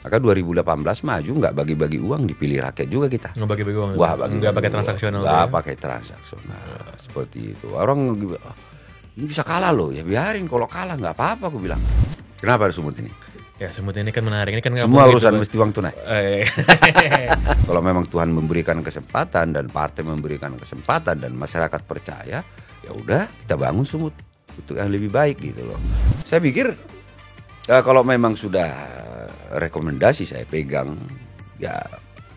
Maka 2018 maju nggak bagi-bagi uang, dipilih rakyat juga kita. Nggak bagi-bagi uang. Wah, nggak pakai transaksional. Nggak pakai transaksional. Seperti itu. Orang ini bisa kalah loh, ya biarin, kalau kalah nggak apa-apa, aku bilang. Kenapa harus Sumut ini? Ya Sumut ini kan menarik, ini kan semua urusan mesti uang tunai. Eh. Kalau memang Tuhan memberikan kesempatan dan partai memberikan kesempatan dan masyarakat percaya, ya udah kita bangun Sumut untuk yang lebih baik gitu loh. Saya pikir kalau memang sudah rekomendasi saya pegang, ya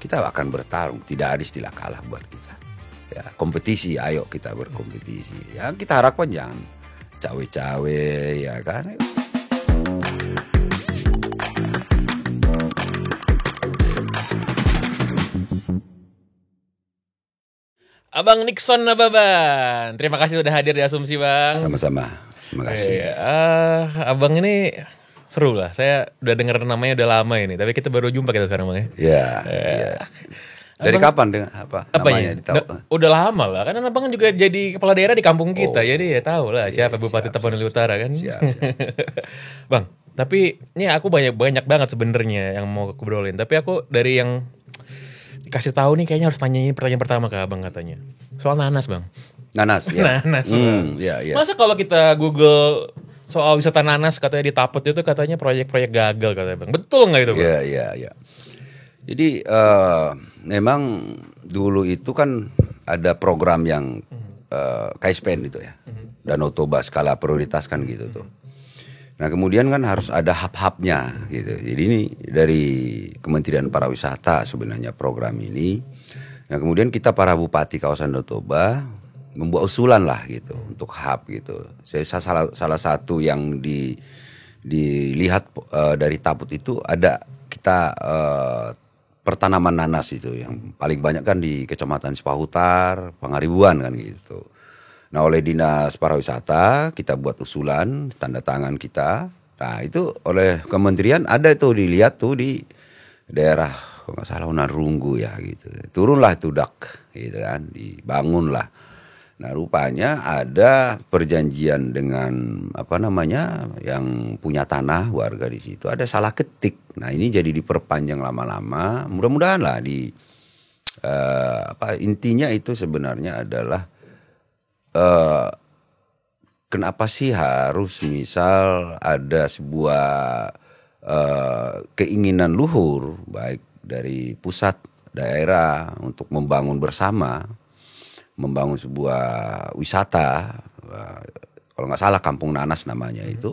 kita akan bertarung, tidak ada istilah kalah buat kita. Ya, kompetisi, ayo kita berkompetisi. Ya kita harapkan jangan cawe-cawe, ya kan. Abang Nixon Nababan, terima kasih udah hadir di Asumsi Bang. Sama-sama, terima kasih. Abang ini seru lah, saya udah dengar namanya udah lama ini, tapi kita baru jumpa kita sekarang Bang ya. Ya. Dari kapan dengan apa namanya ditahu? Udah lama lah, karena abang juga jadi kepala daerah di kampung kita, jadi ya tahu lah siapa Bupati Tapanuli Utara kan. Siap. Bang, tapi ini aku banyak banget sebenarnya yang mau aku obrolin, tapi aku dari yang dikasih tahu nih kayaknya harus tanyain pertanyaan pertama ke abang katanya. Soal nanas Bang. Nanas ya. Nanas. Ya. Masa kalau kita Google soal wisata nanas katanya di Taput itu katanya proyek-proyek gagal katanya Bang. Betul nggak itu Bang? Iya. Jadi memang dulu itu kan ada program yang KSPN itu ya, Danau Toba skala prioritas kan gitu tuh. Nah kemudian kan harus ada hub-hubnya gitu. Jadi ini dari Kementerian Pariwisata sebenarnya program ini. Nah kemudian kita para bupati kawasan Danau Toba membuat usulan lah gitu untuk hub gitu. Saya salah satu yang dilihat dari Taput itu ada kita pertanaman nanas itu yang paling banyak kan di Kecamatan Sipahutar, Pangaribuan kan gitu. Nah oleh Dinas Pariwisata kita buat usulan, tanda tangan kita. Nah itu oleh kementerian ada itu dilihat tuh di daerah kalau nggak salah Unarunggu ya gitu. Turunlah itu dak gitu kan, dibangunlah. Nah rupanya ada perjanjian dengan yang punya tanah warga di situ, ada salah ketik. Nah ini jadi diperpanjang lama-lama. Mudah-mudahan lah intinya itu sebenarnya adalah kenapa sih harus misal ada sebuah keinginan luhur baik dari pusat daerah untuk membangun bersama, membangun sebuah wisata, kalau nggak salah Kampung Nanas namanya itu.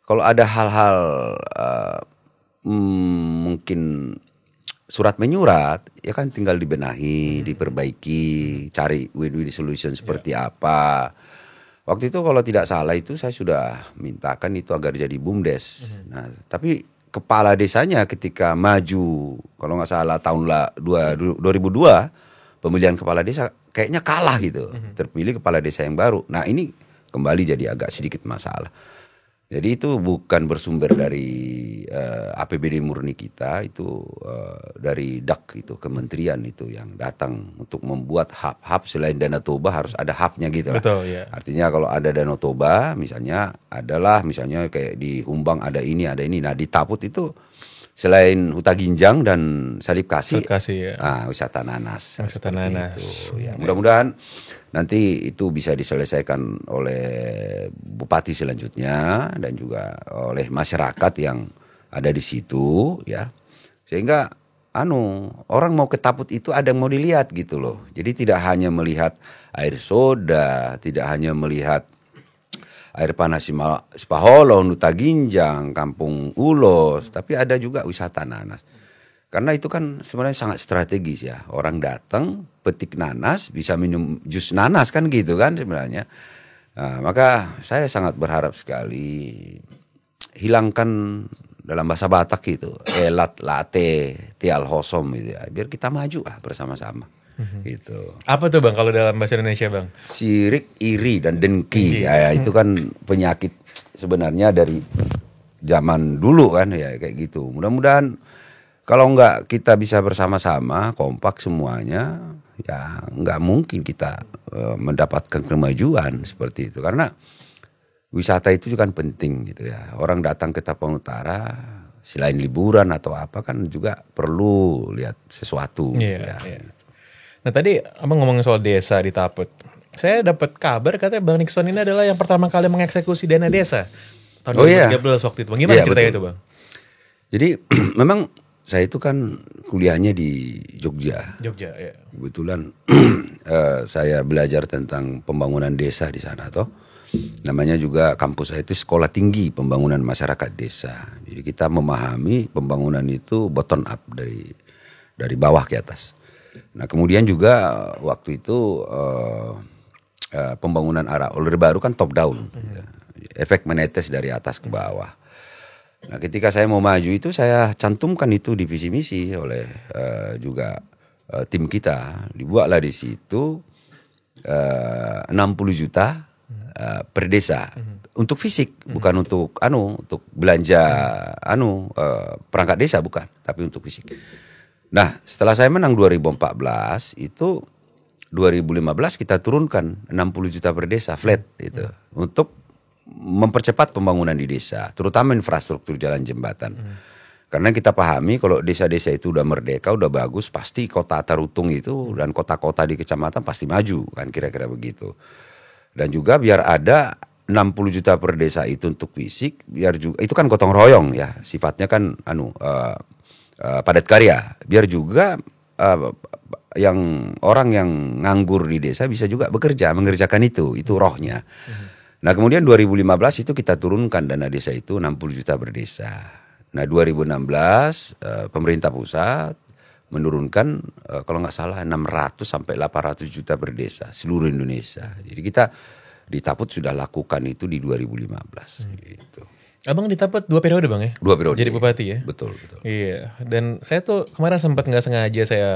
Kalau ada hal-hal mungkin surat menyurat, ya kan tinggal dibenahi, diperbaiki, cari win-win solution seperti apa. Waktu itu kalau tidak salah itu saya sudah mintakan itu agar jadi BUMDes. Nah, tapi kepala desanya ketika maju, kalau nggak salah tahun 2002 pemilihan kepala desa kayaknya kalah gitu, terpilih kepala desa yang baru. Nah ini kembali jadi agak sedikit masalah. Jadi itu bukan bersumber dari APBD murni kita, itu dari DAK itu kementerian itu yang datang untuk membuat hub-hub. Selain Danau Toba harus ada hubnya gitu lah. Betul, ya. Artinya kalau ada Danau Toba misalnya misalnya kayak di Humbang ada ini. Nah di Taput itu selain Huta Ginjang dan Salib Kasih ya. Wisata nanas. Wisata nanas. Ya, mudah-mudahan nanti itu bisa diselesaikan oleh bupati selanjutnya dan juga oleh masyarakat yang ada di situ ya. Sehingga orang mau ke Taput itu ada yang mau dilihat gitu loh. Jadi tidak hanya melihat air soda, tidak hanya melihat air panas Sipaholon, Huta Ginjang, Kampung Ulos, tapi ada juga wisata nanas. Karena itu kan sebenarnya sangat strategis ya. Orang datang, petik nanas, bisa minum jus nanas kan gitu kan sebenarnya. Nah, maka saya sangat berharap sekali hilangkan dalam bahasa Batak gitu, elat late tial hosom gitu ya. Biar kita maju bersama-sama. Gitu. Apa tuh Bang kalau dalam bahasa Indonesia Bang? Sirik, iri dan dengki. Ya, itu kan penyakit sebenarnya dari zaman dulu kan ya kayak gitu. Mudah-mudahan kalau nggak kita bisa bersama-sama kompak semuanya, ya nggak mungkin kita mendapatkan kemajuan seperti itu. Karena wisata itu juga kan penting gitu ya. Orang datang ke Tapanuli Utara selain liburan atau apa kan juga perlu lihat sesuatu. Iya. Nah tadi abang ngomongin soal desa di Taput. Saya dapat kabar katanya Bang Nixon ini adalah yang pertama kali mengeksekusi dana desa tahun 2013 waktu itu. Bang, gimana ceritanya itu Bang? Jadi memang saya itu kan kuliahnya di Jogja. Jogja, ya. Kebetulan saya belajar tentang pembangunan desa di sana toh. Namanya juga kampus saya itu Sekolah Tinggi Pembangunan Masyarakat Desa. Jadi kita memahami pembangunan itu bottom up dari bawah ke atas. Nah kemudian juga waktu itu pembangunan Orde Baru kan top down, efek menetes dari atas ke bawah. Nah ketika saya mau maju itu saya cantumkan itu di visi misi oleh juga tim kita, dibuatlah di situ 60 juta per desa untuk fisik, bukan untuk untuk belanja perangkat desa bukan, tapi untuk fisik. Nah setelah saya menang 2014 itu 2015 kita turunkan 60 juta per desa flat itu untuk mempercepat pembangunan di desa, terutama infrastruktur jalan jembatan. Karena kita pahami kalau desa-desa itu udah merdeka, udah bagus, pasti kota Tarutung itu dan kota-kota di kecamatan pasti maju kan kira-kira begitu. Dan juga biar ada 60 juta per desa itu untuk fisik, biar juga itu kan gotong royong ya, sifatnya kan padat karya. Biar juga yang orang yang nganggur di desa bisa juga bekerja, mengerjakan itu rohnya. Nah kemudian 2015 itu kita turunkan dana desa itu 60 juta per desa. Nah 2016 pemerintah pusat menurunkan kalau nggak salah 600 sampai 800 juta per desa seluruh Indonesia. Jadi kita di Taput sudah lakukan itu di 2015 gitu. Abang di Taput 2 periode Bang ya? 2 periode. Jadi bupati ya? Betul. Iya, dan saya tuh kemarin sempat nggak sengaja saya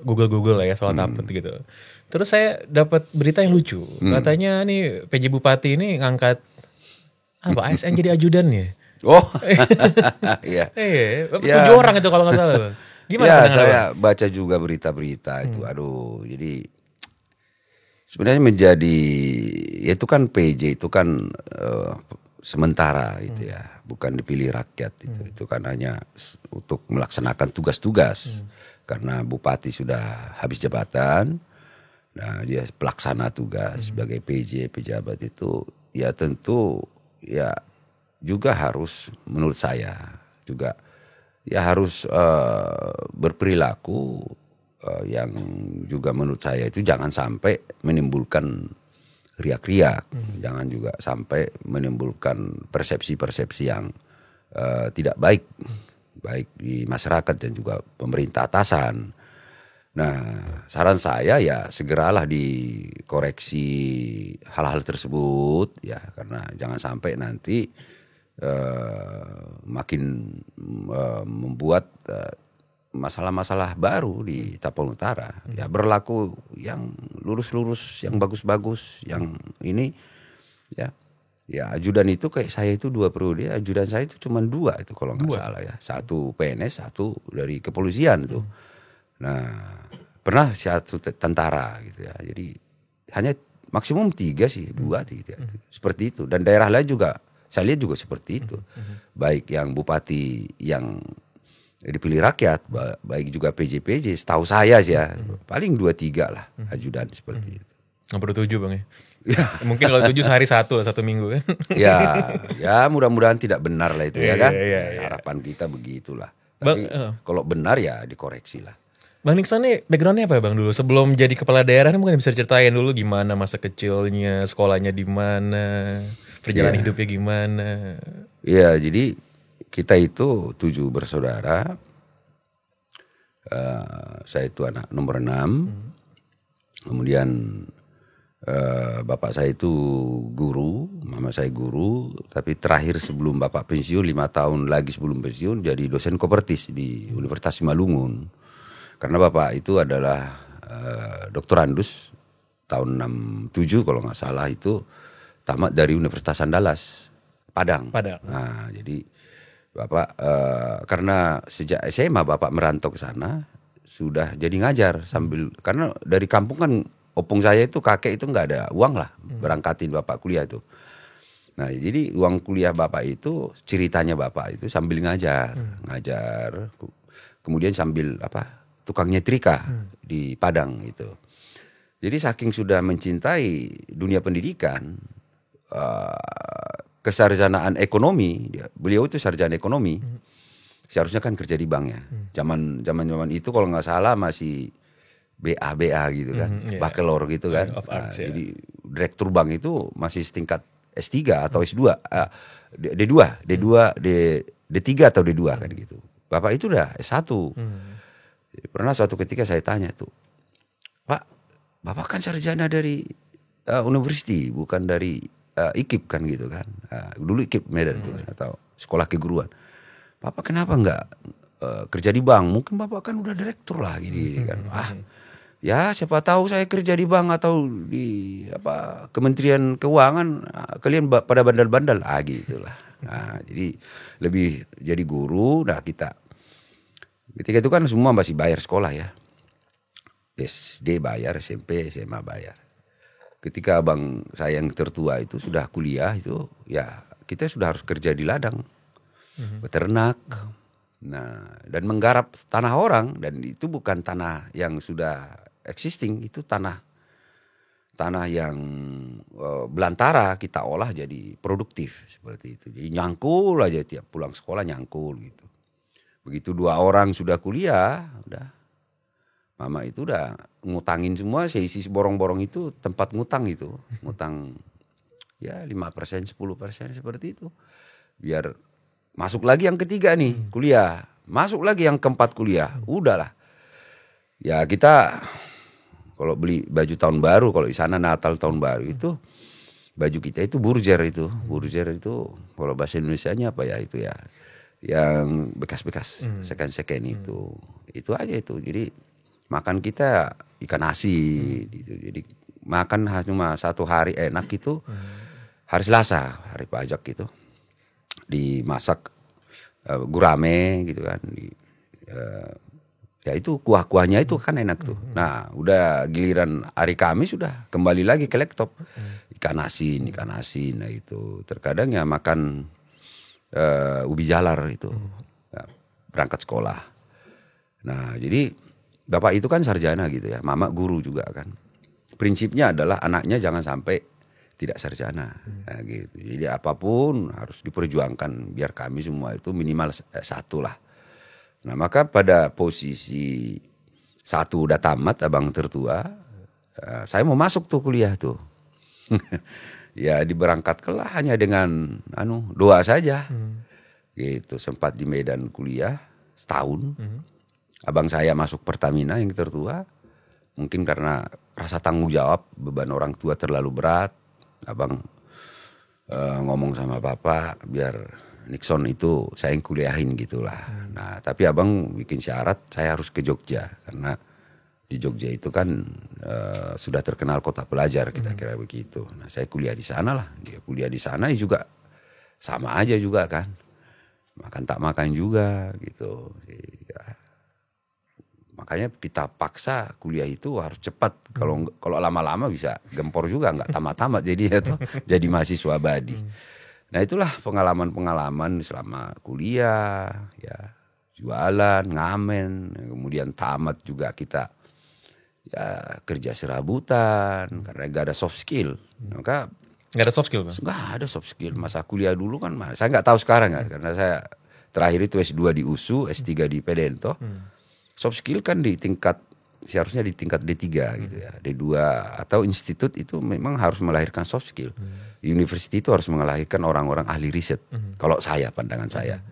Google lah ya soal Taput gitu. Terus saya dapat berita yang lucu. Katanya nih PJ Bupati ini ngangkat ASN jadi ajudannya. Oh, iya. Iya, 7 orang itu kalau nggak salah Bang. Gimana? Ya, saya baca juga berita-berita itu. Aduh, jadi sebenarnya menjadi itu kan PJ itu kan sementara itu ya, bukan dipilih rakyat itu. Itu kan hanya untuk melaksanakan tugas-tugas. Karena bupati sudah habis jabatan. Nah, dia pelaksana tugas sebagai PJ pejabat itu ya tentu ya juga harus menurut saya juga ya harus berperilaku yang juga menurut saya itu jangan sampai menimbulkan riak-riak, jangan juga sampai menimbulkan persepsi-persepsi yang tidak baik di masyarakat dan juga pemerintah atasan. Nah, saran saya ya segeralah dikoreksi hal-hal tersebut ya, karena jangan sampai nanti makin membuat masalah-masalah baru di Tapang Utara. Ya berlaku yang lurus-lurus, yang bagus-bagus, yang ini ya. Ya ajudan itu kayak saya itu 2 periode, ajudan saya itu cuma 2 itu kalau nggak salah ya. 1 PNS, 1 dari kepolisian itu. Nah pernah 1 tentara gitu ya. Jadi hanya maksimum 3 sih, 2 gitu ya. Seperti itu. Dan daerah lain juga saya lihat juga seperti itu. Baik yang bupati yang dipilih rakyat, baik juga PJ-PJ, setahu saya sih ya, paling 2-3 lah ajudan seperti itu. Nggak perlu 7 Bang ya? Ya. Mungkin kalau 7 sehari 1 minggu kan? Ya mudah-mudahan tidak benar lah itu ya kan. Iya. Harapan kita begitulah. Tapi kalau benar ya dikoreksi lah. Bang Nixon nih backgroundnya apa ya Bang dulu? Sebelum jadi kepala daerah mungkin bisa ceritain dulu gimana masa kecilnya, sekolahnya di mana, perjalanan hidupnya gimana. Iya, jadi kita itu 7 bersaudara. Saya itu anak nomor 6. Kemudian bapak saya itu guru, mama saya guru. Tapi terakhir sebelum bapak pensiun, 5 tahun lagi sebelum pensiun, jadi dosen kopertis di Universitas Simalungun. Karena bapak itu adalah doktorandus tahun 67 kalau nggak salah itu tamat dari Universitas Andalas Padang. Nah, jadi bapak karena sejak SMA bapak merantau ke sana sudah jadi ngajar sambil karena dari kampung kan opung saya itu kakek itu nggak ada uang lah berangkatin bapak kuliah itu. Nah, jadi uang kuliah bapak itu ceritanya bapak itu sambil ngajar, kemudian sambil tukang nyetrika di Padang itu. Jadi saking sudah mencintai dunia pendidikan, kesarjanaan ekonomi, beliau itu sarjana ekonomi, seharusnya kan kerja di bank ya. Zaman itu kalau nggak salah masih BA gitu kan, bakelor gitu kan. Of arts, ya. Jadi direktur bank itu masih setingkat S3 atau S2, D2, D3 atau D2 kan gitu. Bapak itu udah S1. Jadi pernah suatu ketika saya tanya tuh, Pak, Bapak kan sarjana dari university, bukan dari IKIP kan gitu kan. Dulu IKIP Medan tuh kan, atau sekolah keguruan. Bapak kenapa nggak kerja di bank? Mungkin Bapak kan udah direktur lah gini kan. Ya siapa tahu saya kerja di bank atau di Kementerian Keuangan, kalian pada bandel-bandel gitulah. Nah, jadi lebih jadi guru. Nah, ketika itu kan semua masih bayar sekolah ya. SD bayar, SMP, SMA bayar. Ketika abang saya yang tertua itu sudah kuliah itu, ya kita sudah harus kerja di ladang, beternak. Nah, dan menggarap tanah orang, dan itu bukan tanah yang sudah existing, itu tanah yang belantara kita olah jadi produktif seperti itu. Jadi nyangkul aja tiap pulang sekolah nyangkul gitu. Begitu 2 orang sudah kuliah, udah mama itu udah ngutangin semua, seisi borong-borong itu tempat ngutang itu, ngutang ya 5%, 10% seperti itu. Biar masuk lagi yang ketiga nih kuliah, masuk lagi yang keempat kuliah, udahlah. Ya kita kalau beli baju tahun baru, kalau di sana Natal tahun baru itu baju kita itu burjer itu kalau bahasa Indonesianya apa ya itu ya, yang bekas-bekas second itu aja itu. Jadi makan kita ikan asin gitu. Jadi makan cuma 1 hari enak itu hari Selasa, hari pajak gitu, dimasak gurame gitu kan. Ya itu kuah-kuahnya itu kan enak tuh. Nah udah giliran hari Kamis sudah kembali lagi ke laptop. Ikan asin. Nah itu terkadang ya makan ubi jalar itu. Ya, berangkat sekolah. Nah jadi bapak itu kan sarjana gitu ya. Mama guru juga kan. Prinsipnya adalah anaknya jangan sampai tidak sarjana. Nah, gitu. Jadi apapun harus diperjuangkan biar kami semua itu minimal 1 lah. Nah maka pada posisi 1 udah tamat, abang tertua, saya mau masuk tuh kuliah tuh. Ya diberangkatkanlah hanya dengan doa saja. Gitu, sempat di Medan kuliah setahun. Abang saya masuk Pertamina yang tertua. Mungkin karena rasa tanggung jawab, beban orang tua terlalu berat. Abang ngomong sama bapak biar Nixon itu saya yang kuliahin gitulah. Nah tapi abang bikin syarat saya harus ke Jogja. Karena di Jogja itu kan sudah terkenal kota pelajar, kita kira begitu. Nah saya kuliah di sana lah. Dia kuliah di sana juga sama aja juga kan. Makan tak makan juga gitu. Ya. Makanya kita paksa kuliah itu harus cepat. Kalau lama-lama bisa gempor juga, nggak tamat-tamat jadi mahasiswa abadi. Nah itulah pengalaman-pengalaman selama kuliah, ya jualan, ngamen, kemudian tamat juga kita ya kerja serabutan karena gak ada soft skill. Maka Nggak ada soft skill, Bang? Nggak ada soft skill. Masa kuliah dulu kan, saya nggak tahu sekarang kan, karena saya terakhir itu S2 di USU, S3 di PDN toh. Soft skill kan seharusnya di tingkat D3 gitu ya, D2 atau institut itu memang harus melahirkan soft skill. University itu harus melahirkan orang-orang ahli riset. Kalau pandangan saya.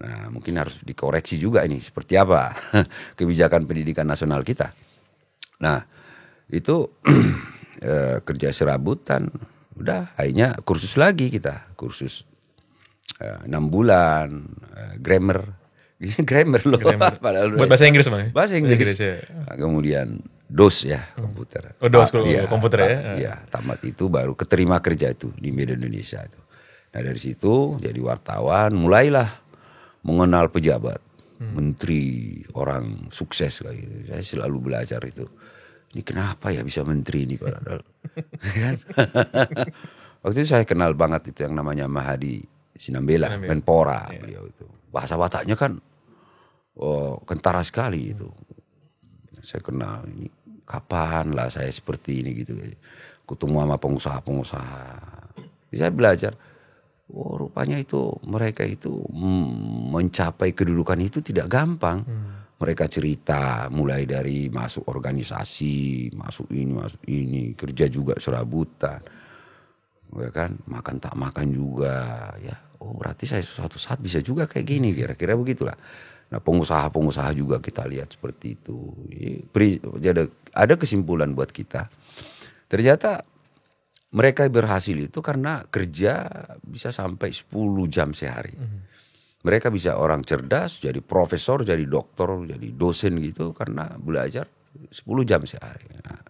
Nah mungkin harus dikoreksi juga ini seperti apa kebijakan pendidikan nasional kita. Nah itu kerja serabutan, udah akhirnya kursus lagi kita, kursus 6 bulan, grammar loh. Buat bahasa Inggris, Bang? Bahasa Inggris. Ya. Nah, kemudian DOS ya, komputer. DOS komputer ya. Iya, tamat itu baru keterima kerja itu di media Indonesia itu. Nah dari situ jadi wartawan, mulailah mengenal pejabat, menteri, orang sukses kayak gitu. Saya selalu belajar itu. Ini kenapa ya bisa menteri ini padahal, kan? Waktu itu saya kenal banget itu yang namanya Mahadi Sinambela, Menpora beliau itu. Bahasa Bataknya kan kentara sekali itu. Saya kenal ini kapan lah saya seperti ini gitu. Ketemu sama pengusaha-pengusaha. Saya belajar, rupanya itu mereka itu mencapai kedudukan itu tidak gampang. Mereka cerita mulai dari masuk organisasi, masuk ini, kerja juga serabutan. Ya kan, makan tak makan juga ya. Berarti saya suatu saat bisa juga kayak gini, kira-kira begitulah. Nah, pengusaha-pengusaha juga kita lihat seperti itu. Jadi ada kesimpulan buat kita. Ternyata mereka berhasil itu karena kerja bisa sampai 10 jam sehari. Mereka bisa orang cerdas, jadi profesor, jadi doktor, jadi dosen gitu karena belajar 10 jam sehari. Nah,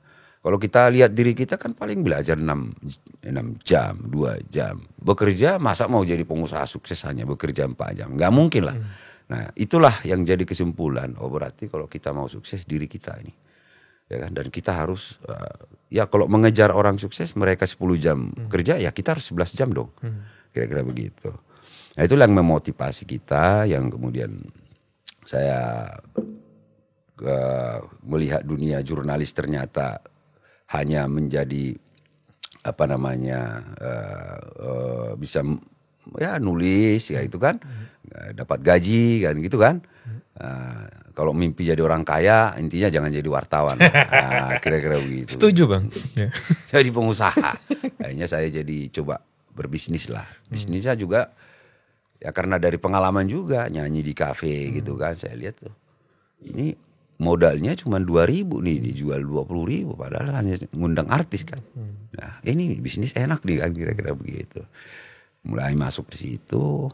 kalau kita lihat diri kita kan paling belajar 6 jam, 2 jam. Bekerja masa mau jadi pengusaha sukses hanya bekerja 4 jam. Nggak mungkin lah. Nah, itulah yang jadi kesimpulan. Berarti kalau kita mau sukses diri kita ini. Ya kan? Dan kita harus, ya kalau mengejar orang sukses mereka 10 jam kerja, ya kita harus 11 jam dong. Kira-kira begitu. Nah, itulah yang memotivasi kita, yang kemudian saya melihat dunia jurnalis ternyata hanya menjadi bisa ya nulis ya itu kan, dapat gaji kan gitu kan. Kalau mimpi jadi orang kaya intinya jangan jadi wartawan. Kira-kira begitu. Setuju Bang. Jadi pengusaha. Akhirnya saya jadi coba berbisnis lah. Bisnisnya juga ya karena dari pengalaman juga nyanyi di kafe gitu kan. Saya lihat tuh ini modalnya cuma 2.000 nih, dijual 20.000 padahal hanya ngundang artis kan. Nah ini bisnis enak nih kan, kira-kira begitu. Mulai masuk di situ,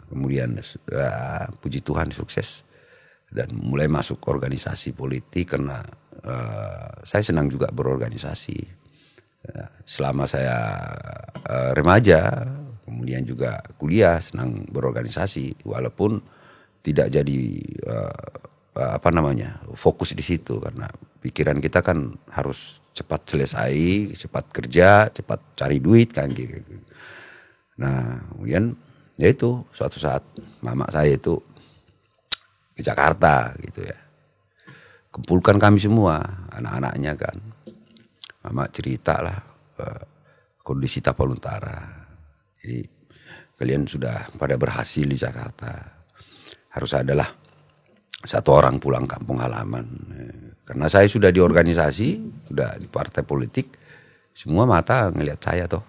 kemudian puji Tuhan sukses dan mulai masuk organisasi politik karena saya senang juga berorganisasi. Selama saya remaja, kemudian juga kuliah senang berorganisasi walaupun tidak jadi fokus di situ karena pikiran kita kan harus cepat selesai, cepat kerja, cepat cari duit kan gitu. Nah kemudian ya itu suatu saat mama saya itu ke Jakarta gitu ya, kumpulkan kami semua anak-anaknya kan, mama cerita lah kondisi Tapal Utara. Jadi kalian sudah pada berhasil di Jakarta, harus adalah satu orang pulang kampung halaman. Karena saya sudah di organisasi, sudah di partai politik, semua mata ngelihat saya toh.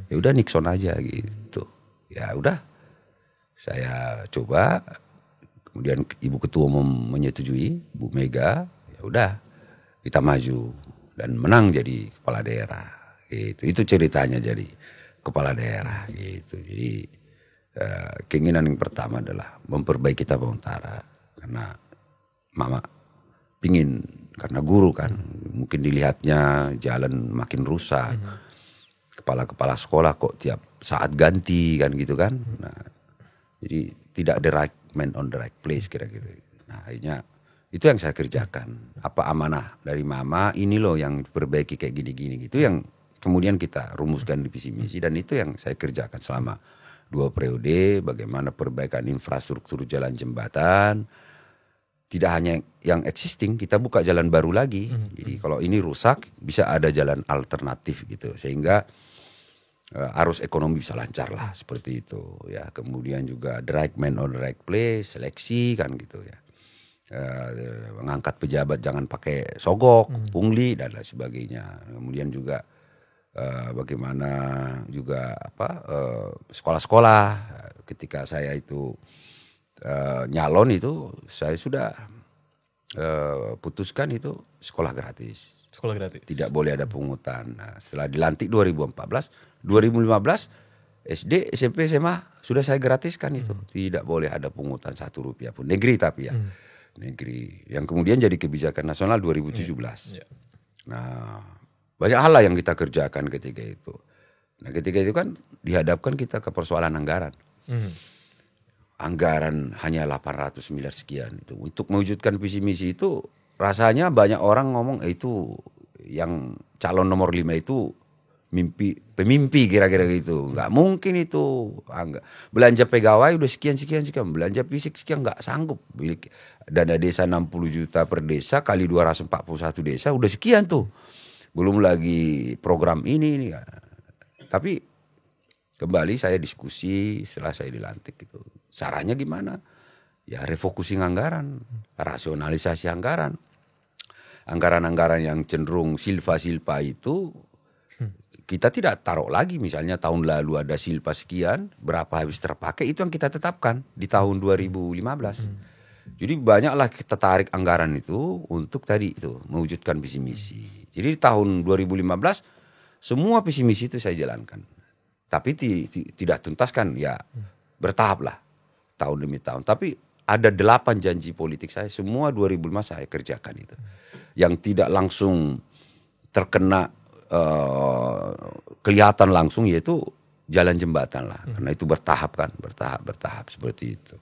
Ya udah Nixon aja gitu. Ya udah, saya coba. Kemudian Ibu Ketua Umum menyetujui, Bu Mega. Ya udah, kita maju dan menang jadi kepala daerah. Gitu. Itu ceritanya jadi kepala daerah. Gitu. Jadi keinginan yang pertama adalah memperbaiki Tapal Utara karena mama pingin, karena guru kan mungkin dilihatnya jalan makin rusak, kepala-kepala sekolah kok tiap saat ganti kan gitu kan. Nah, jadi tidak the right man on the right place kira-kira. Nah akhirnya itu yang saya kerjakan. Apa amanah dari mama, ini loh yang diperbaiki kayak gini-gini gitu, yang kemudian kita rumuskan di visi misi dan itu yang saya kerjakan selama 2 periode. Bagaimana perbaikan infrastruktur jalan jembatan. Tidak hanya yang existing, kita buka jalan baru lagi. Jadi kalau ini rusak, bisa ada jalan alternatif gitu. Sehingga arus ekonomi bisa lancar lah, seperti itu. Ya, kemudian juga the right man on the right place, seleksi kan gitu ya. Mengangkat pejabat jangan pakai sogok, pungli dan lain sebagainya. Kemudian juga bagaimana juga sekolah-sekolah. Ketika saya itu nyalon itu saya sudah putuskan itu sekolah gratis. Sekolah gratis. Tidak boleh ada pungutan. Nah, setelah dilantik 2014, 2015 SD, SMP, SMA sudah saya gratiskan itu. Tidak boleh ada pungutan 1 rupiah pun. Negeri tapi ya. Negeri. Yang kemudian jadi kebijakan nasional 2017. Nah, banyak hal lah yang kita kerjakan ketika itu. Nah, ketika itu kan dihadapkan kita ke persoalan anggaran. Anggaran hanya 800 miliar sekian itu. Untuk mewujudkan visi misi itu rasanya banyak orang ngomong itu yang calon nomor 5 itu pemimpi kira-kira gitu. Nggak mungkin itu. Belanja pegawai udah sekian, belanja fisik sekian, nggak sanggup. Dana desa 60 juta per desa kali 241 desa udah sekian tuh. Belum lagi program ini. Tapi kembali saya diskusi setelah saya dilantik gitu. Caranya gimana? Ya refocusing anggaran, rasionalisasi anggaran. Anggaran-anggaran yang cenderung silpa itu kita tidak taruh lagi, misalnya tahun lalu ada silpa sekian, berapa habis terpakai, itu yang kita tetapkan di tahun 2015. Jadi banyaklah kita tarik anggaran itu untuk tadi itu mewujudkan visi misi. Jadi di tahun 2015 semua visi misi itu saya jalankan. Tapi tidak tuntaskan, ya bertahap lah tahun demi tahun. Tapi ada 8 janji politik saya, semua 2005 saya kerjakan itu. Yang tidak langsung terkena kelihatan langsung, yaitu jalan jembatan lah, karena itu bertahap seperti itu.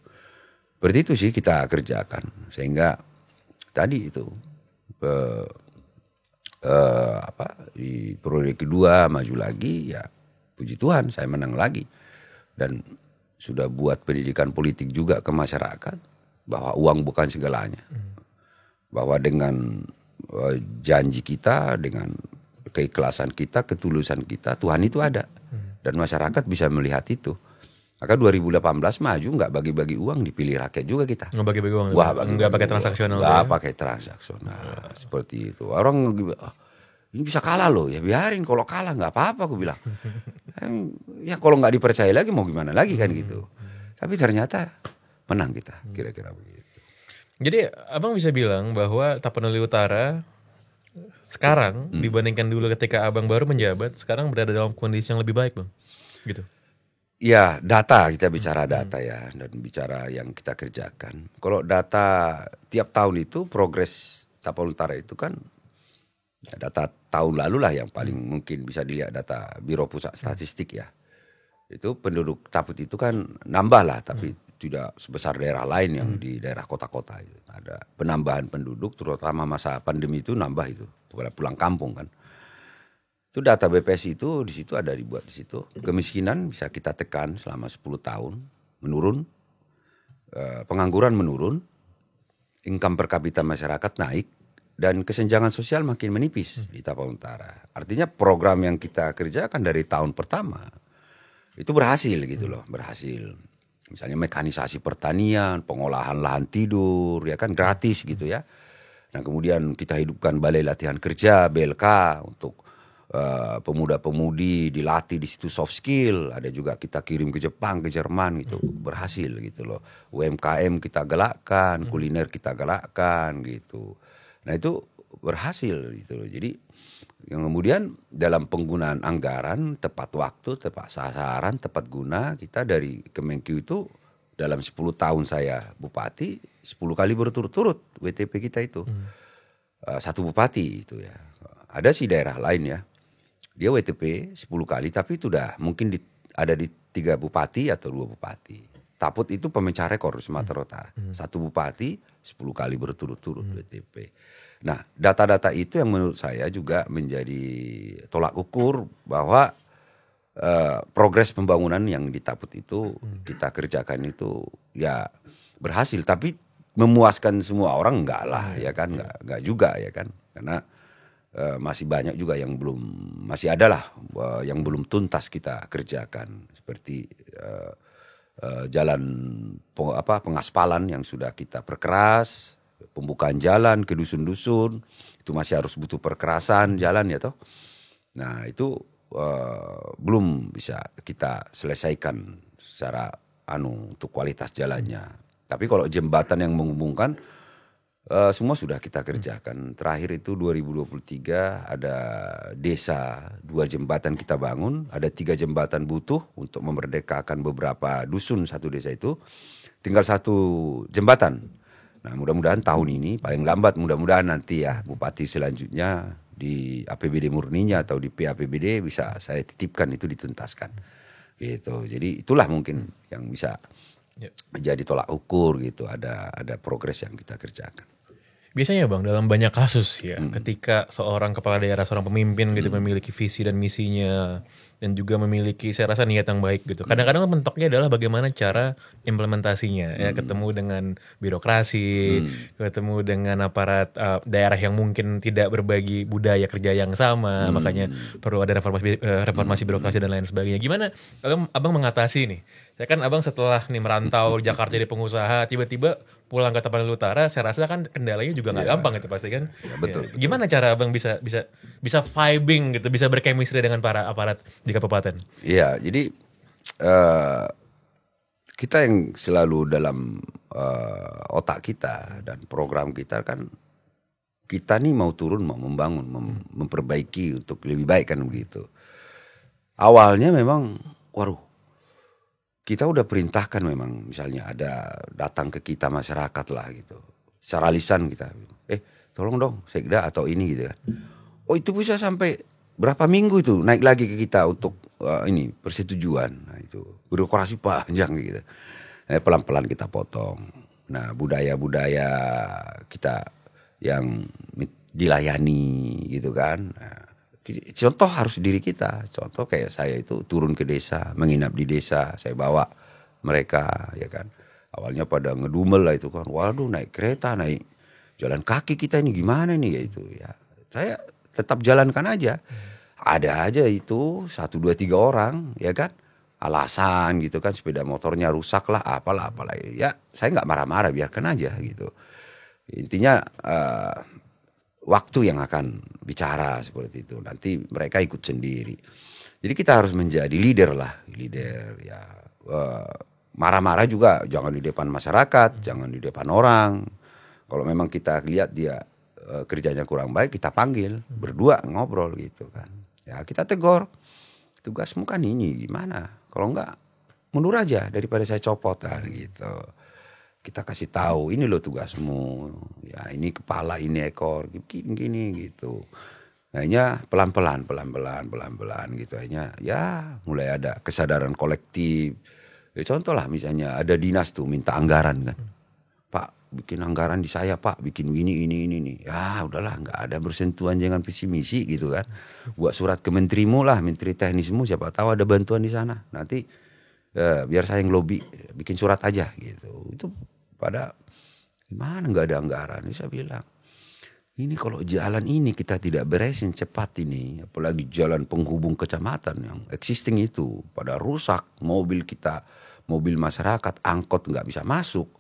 Seperti itu sih kita kerjakan, sehingga tadi itu di periode kedua maju lagi, ya puji Tuhan saya menang lagi, dan sudah buat pendidikan politik juga ke masyarakat bahwa uang bukan segalanya, bahwa dengan janji kita, dengan keikhlasan kita, ketulusan kita, Tuhan itu ada. Dan masyarakat bisa melihat itu. Maka 2018 maju nggak bagi-bagi uang, dipilih rakyat juga kita. Nggak bagi-bagi uang? Nggak pakai transaksional? Nggak pakai transaksional. Seperti itu. Orang ini bisa kalah loh, ya biarin, kalau kalah nggak apa-apa aku bilang. Ya kalau nggak dipercaya lagi mau gimana lagi kan gitu. Tapi ternyata menang kita, kira-kira begitu. Jadi abang bisa bilang bahwa Tapanuli Utara sekarang dibandingkan dulu ketika abang baru menjabat, sekarang berada dalam kondisi yang lebih baik, bang, gitu. Ya data, kita bicara data ya, dan bicara yang kita kerjakan. Kalau data tiap tahun itu progres Tapanuli Utara itu kan ya, data tahun lalu lah yang paling mungkin bisa dilihat, data Biro Pusat Statistik ya. Itu penduduk Taput itu kan nambah lah, tapi tidak sebesar daerah lain yang di daerah kota-kota itu. Ada penambahan penduduk, terutama masa pandemi itu nambah itu, pada pulang kampung kan. Itu data BPS itu di situ ada dibuat di situ. Kemiskinan bisa kita tekan selama 10 tahun menurun, pengangguran menurun, income per kapita masyarakat naik, dan kesenjangan sosial makin menipis di Tapanuli Utara. Artinya program yang kita kerjakan dari tahun pertama itu berhasil gitu loh, berhasil. Misalnya mekanisasi pertanian, pengolahan lahan tidur, ya kan gratis gitu ya. Nah kemudian kita hidupkan balai latihan kerja BLK untuk pemuda-pemudi dilatih di situ soft skill. Ada juga kita kirim ke Jepang, ke Jerman gitu, berhasil gitu loh. UMKM kita galakkan, kuliner kita galakkan gitu. Nah itu berhasil gitu loh. Jadi yang kemudian dalam penggunaan anggaran tepat waktu, tepat sasaran, tepat guna, kita dari Kemenkyu itu dalam 10 tahun saya bupati 10 kali berturut-turut WTP kita itu. Satu bupati itu ya. Ada sih daerah lain ya. Dia WTP 10 kali tapi itu udah mungkin ada di 3 bupati atau 2 bupati. Taput itu pemecah rekor Sumatera Utara. Satu bupati 10 kali berturut-turut WTP. Nah data-data itu yang menurut saya juga menjadi tolak ukur bahwa progres pembangunan yang di Taput itu kita kerjakan itu ya berhasil. Tapi memuaskan semua orang enggak lah ya kan, enggak juga ya kan. Karena masih banyak juga yang belum, masih ada lah yang belum tuntas kita kerjakan. Seperti jalan pengaspalan yang sudah kita perkeras, pembukaan jalan ke dusun-dusun itu masih harus butuh perkerasan jalan ya toh. Nah itu belum bisa kita selesaikan secara untuk kualitas jalannya. Tapi kalau jembatan yang menghubungkan semua sudah kita kerjakan. Terakhir itu 2023 ada desa 2 jembatan kita bangun, ada 3 jembatan butuh untuk memerdekakan beberapa dusun satu desa itu. Tinggal 1 jembatan. Nah mudah-mudahan tahun ini paling lambat mudah-mudahan nanti ya bupati selanjutnya di APBD murninya atau di PAPBD bisa saya titipkan itu dituntaskan. Gitu. Jadi itulah mungkin yang bisa menjadi tolak ukur gitu, ada progres yang kita kerjakan. Biasanya Bang dalam banyak kasus ya, ketika seorang kepala daerah, seorang pemimpin gitu memiliki visi dan misinya dan juga memiliki saya rasa niat yang baik gitu. Kadang-kadang mentoknya adalah bagaimana cara implementasinya ya, ketemu dengan birokrasi, ketemu dengan aparat daerah yang mungkin tidak berbagi budaya kerja yang sama, makanya perlu ada reformasi birokrasi dan lain sebagainya. Gimana Abang mengatasi nih? Ya kan Abang setelah nih merantau Jakarta jadi pengusaha, tiba-tiba pulang ke Tapanuli Utara, saya rasa kan kendalanya juga nggak gampang itu pasti kan. Ya, betul. Gimana cara Abang bisa vibing gitu, bisa berchemistry dengan para aparat di kabupaten? Iya, jadi kita yang selalu dalam otak kita dan program kita kan, kita nih mau turun, mau membangun, memperbaiki untuk lebih baik kan begitu. Awalnya memang, kita udah perintahkan memang, misalnya ada datang ke kita masyarakat lah gitu, secara lisan kita, tolong dong sekda atau ini gitu kan. Oh itu bisa sampai berapa minggu itu naik lagi ke kita untuk ini persetujuan. Nah itu birokrasi panjang gitu. Pelan-pelan kita potong. Nah budaya-budaya kita yang dilayani gitu kan. Nah, contoh harus diri kita. Contoh kayak saya itu turun ke desa, menginap di desa, saya bawa mereka ya kan. Awalnya pada ngedumel lah itu kan. Waduh naik kereta, naik jalan kaki kita ini gimana nih gitu ya. Saya tetap jalankan aja. Ada aja itu 1, 2, 3 orang ya kan. Alasan gitu kan, sepeda motornya rusak lah apalah. Ya saya gak marah-marah, biarkan aja gitu. Intinya waktu yang akan bicara seperti itu. Nanti mereka ikut sendiri. Jadi kita harus menjadi leader lah. Leader ya. Marah-marah juga jangan di depan masyarakat, jangan di depan orang. Kalau memang kita lihat dia kerjanya kurang baik, kita panggil. Berdua ngobrol gitu kan. Ya kita tegur. Tugasmu kan ini gimana. Kalau enggak mundur aja daripada saya copot kan gitu. Kita kasih tahu ini loh tugasmu, ya ini kepala, ini ekor, gini gitu. Akhirnya pelan-pelan gitu. Akhirnya ya mulai ada kesadaran kolektif. Ya, contoh lah misalnya ada dinas tuh minta anggaran kan, Pak bikin anggaran di saya Pak, bikin ini. Ya udahlah nggak ada bersentuhan jangan visi misi gitu kan. Buat surat ke menterimu lah, menteri teknismu siapa tahu ada bantuan di sana. Nanti biar saya yang lobby bikin surat aja gitu. Itu pada gimana nggak ada anggaran. Saya bilang ini kalau jalan ini kita tidak beresin cepat ini, apalagi jalan penghubung kecamatan yang existing itu pada rusak, mobil masyarakat angkot nggak bisa masuk.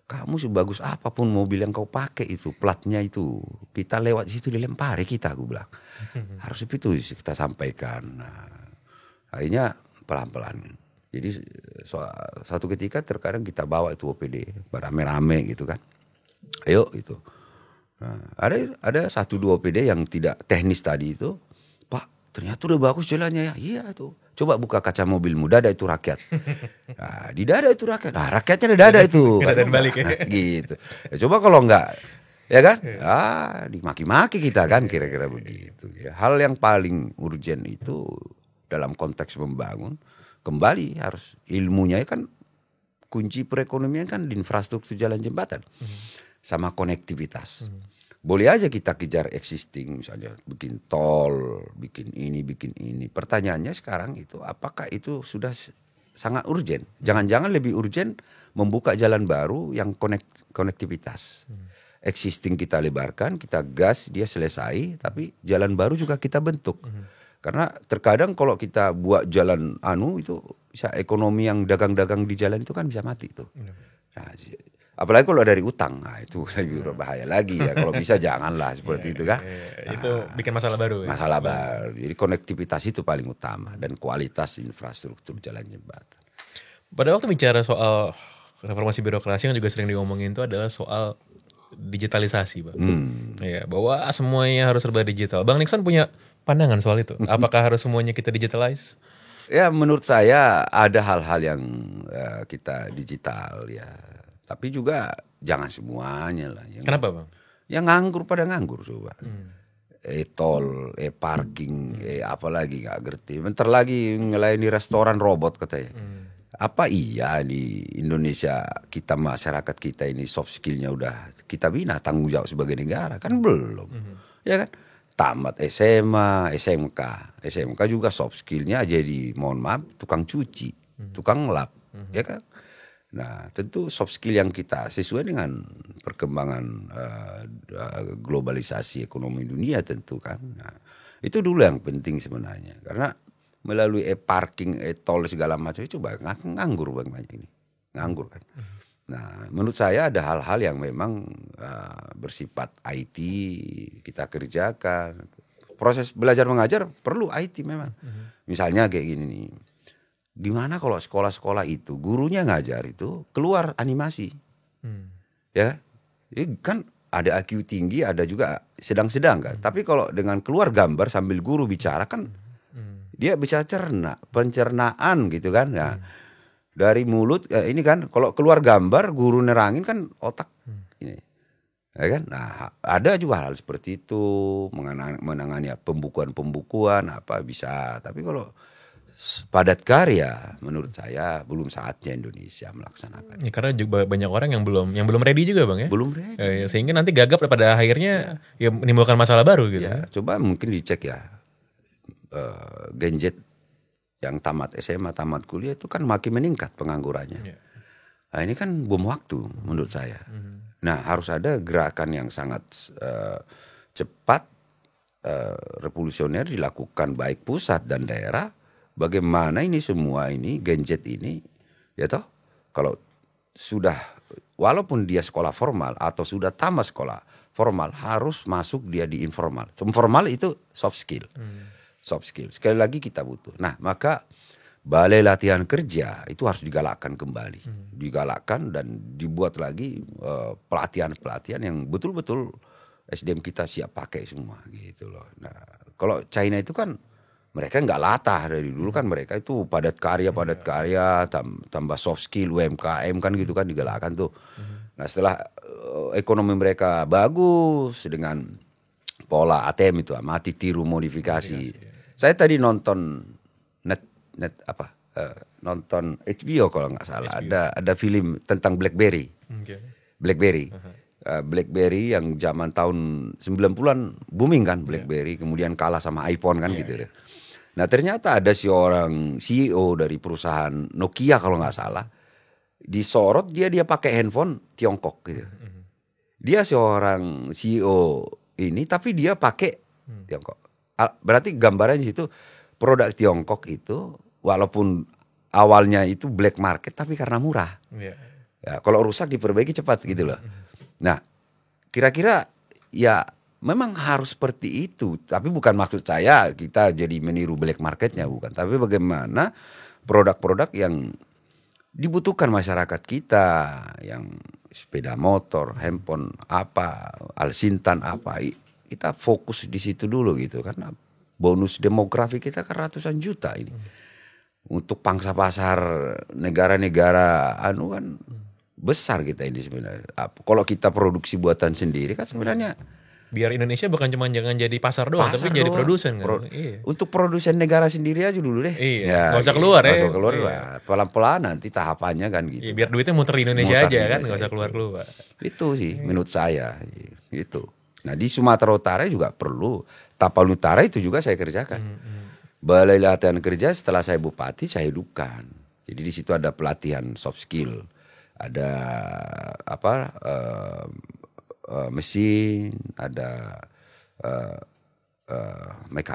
Kamu sebagus apapun mobil yang kau pakai itu platnya itu kita lewat situ dilempari kita, aku bilang harus itu kita sampaikan. Nah, akhirnya pelan-pelan. Jadi satu ketika terkadang kita bawa itu OPD rame-rame gitu kan. Ayo itu. Nah, ada 1-2 OPD yang tidak teknis tadi itu. Pak ternyata udah bagus jalannya ya. Iya tuh. Coba buka kaca mobilmu, dada itu rakyat. Nah, di dada itu rakyat. Nah rakyatnya ada dada itu. Dan balik ya. Gitu. Ya, coba kalau enggak, ya kan? Dimaki-maki kita kan kira-kira begitu. Ya, hal yang paling urgent itu dalam konteks membangun. Kembali harus ilmunya kan kunci perekonomian kan di infrastruktur jalan jembatan sama konektivitas. Boleh aja kita kejar existing misalnya bikin tol, bikin ini. Pertanyaannya sekarang itu apakah itu sudah sangat urgent? Jangan-jangan lebih urgent membuka jalan baru yang konektivitas. Existing kita lebarkan, kita gas dia selesai, tapi jalan baru juga kita bentuk. Karena terkadang kalau kita buat jalan itu bisa ekonomi yang dagang-dagang di jalan itu kan bisa mati tuh. Nah, apalagi kalau dari utang, nah itu lebih berbahaya lagi ya. Kalau bisa janganlah seperti itu kan. Nah, itu bikin masalah baru. Masalah baru. Jadi konektivitas itu paling utama dan kualitas infrastruktur jalan jembatan. Pada waktu bicara soal reformasi birokrasi yang juga sering diomongin itu adalah soal digitalisasi, Bang. Ya, bahwa semuanya harus serba digital. Bang Nixon punya pandangan soal itu? Apakah harus semuanya kita digitalize? Ya menurut saya ada hal-hal yang kita digital ya. Tapi juga jangan semuanya lah. Kenapa Bang? Yang nganggur pada nganggur coba. Tol, parking, apalagi gak ngerti. Bentar lagi ngelayani restoran robot katanya. Apa iya di Indonesia kita, masyarakat kita ini soft skillnya udah kita bina, tanggung jawab sebagai negara? Kan belum. Ya kan? Tamat SMA, SMK juga soft skillnya jadi, mohon maaf, tukang cuci, tukang lap, ya kan? Nah tentu soft skill yang kita sesuai dengan perkembangan globalisasi ekonomi dunia tentu kan. Nah, itu dulu yang penting sebenarnya, karena melalui parking, tol segala macam itu coba nganggur banyak ini, nganggur kan. Nah menurut saya ada hal-hal yang memang bersifat IT kita kerjakan. Proses belajar mengajar perlu IT memang. Misalnya kayak gini nih, gimana kalau sekolah-sekolah itu gurunya ngajar itu keluar animasi, ya kan ada IQ tinggi, ada juga sedang-sedang kan. Tapi kalau dengan keluar gambar sambil guru bicara kan dia bisa pencernaan gitu kan. Nah, dari mulut ini kan kalau keluar gambar guru nerangin kan otak ini. Ya kan? Nah, ada juga hal seperti itu, menangani pembukuan apa bisa. Tapi kalau padat karya menurut saya belum saatnya Indonesia melaksanakan. Ya, karena juga banyak orang yang belum ready juga Bang ya. Belum ready. Sehingga nanti gagap pada akhirnya ya menimbulkan masalah baru gitu. Ya, coba mungkin dicek ya. Gen Z yang tamat SMA, tamat kuliah itu kan makin meningkat penganggurannya. Nah, ini kan bom waktu menurut saya. Nah, harus ada gerakan yang sangat cepat, revolusioner dilakukan baik pusat dan daerah. Bagaimana ini semua ini Gen Z ini, ya toh, kalau sudah walaupun dia sekolah formal atau sudah tamat sekolah formal harus masuk dia di informal. Informal itu soft skill. Soft skill. Sekali lagi kita butuh. Nah, maka balai latihan kerja itu harus digalakkan kembali. Digalakkan dan dibuat lagi pelatihan-pelatihan yang betul-betul SDM kita siap pakai semua gitu loh. Nah, kalau China itu kan mereka nggak latah dari dulu kan, mereka itu padat karya, tambah soft skill, UMKM kan gitu kan digalakkan tuh. Nah, setelah ekonomi mereka bagus dengan pola ATM itu mati tiru modifikasi. Saya tadi nonton nonton HBO kalau nggak salah, ada film tentang BlackBerry. BlackBerry yang zaman tahun 90-an booming kan BlackBerry, kemudian kalah sama iPhone kan gitu deh. Nah, ternyata ada seorang CEO dari perusahaan Nokia kalau nggak salah, disorot dia pakai handphone Tiongkok gitu. Dia seorang CEO ini tapi dia pakai Tiongkok. Berarti gambarannya itu produk Tiongkok itu walaupun awalnya itu black market tapi karena murah. Ya, kalau rusak diperbaiki cepat gitu loh. Nah, kira-kira ya memang harus seperti itu. Tapi bukan maksud saya kita jadi meniru black marketnya, bukan. Tapi bagaimana produk-produk yang dibutuhkan masyarakat kita, yang sepeda motor, handphone apa, Alsintan apa, kita fokus di situ dulu gitu, karena bonus demografi kita kan ratusan juta ini. Untuk pangsa pasar negara-negara kan besar kita ini sebenarnya. Kalau kita produksi buatan sendiri kan sebenarnya biar Indonesia bukan cuma jangan jadi pasar doang, tapi jadi produsen kan. Untuk produsen negara sendiri aja dulu deh. Iya. Gak usah keluar ya. Gak usah keluar lah. Pelan-pelan nanti tahapannya kan gitu. Iya, biar duitnya muter di Indonesia aja kan, gak usah keluar-keluar. Itu sih menurut saya gitu. Nah, di Sumatera Utara juga perlu. Tapal Utara itu juga saya kerjakan. Balai latihan kerja setelah saya bupati saya hidupkan. Jadi di situ ada pelatihan soft skill. Ada mesin, ada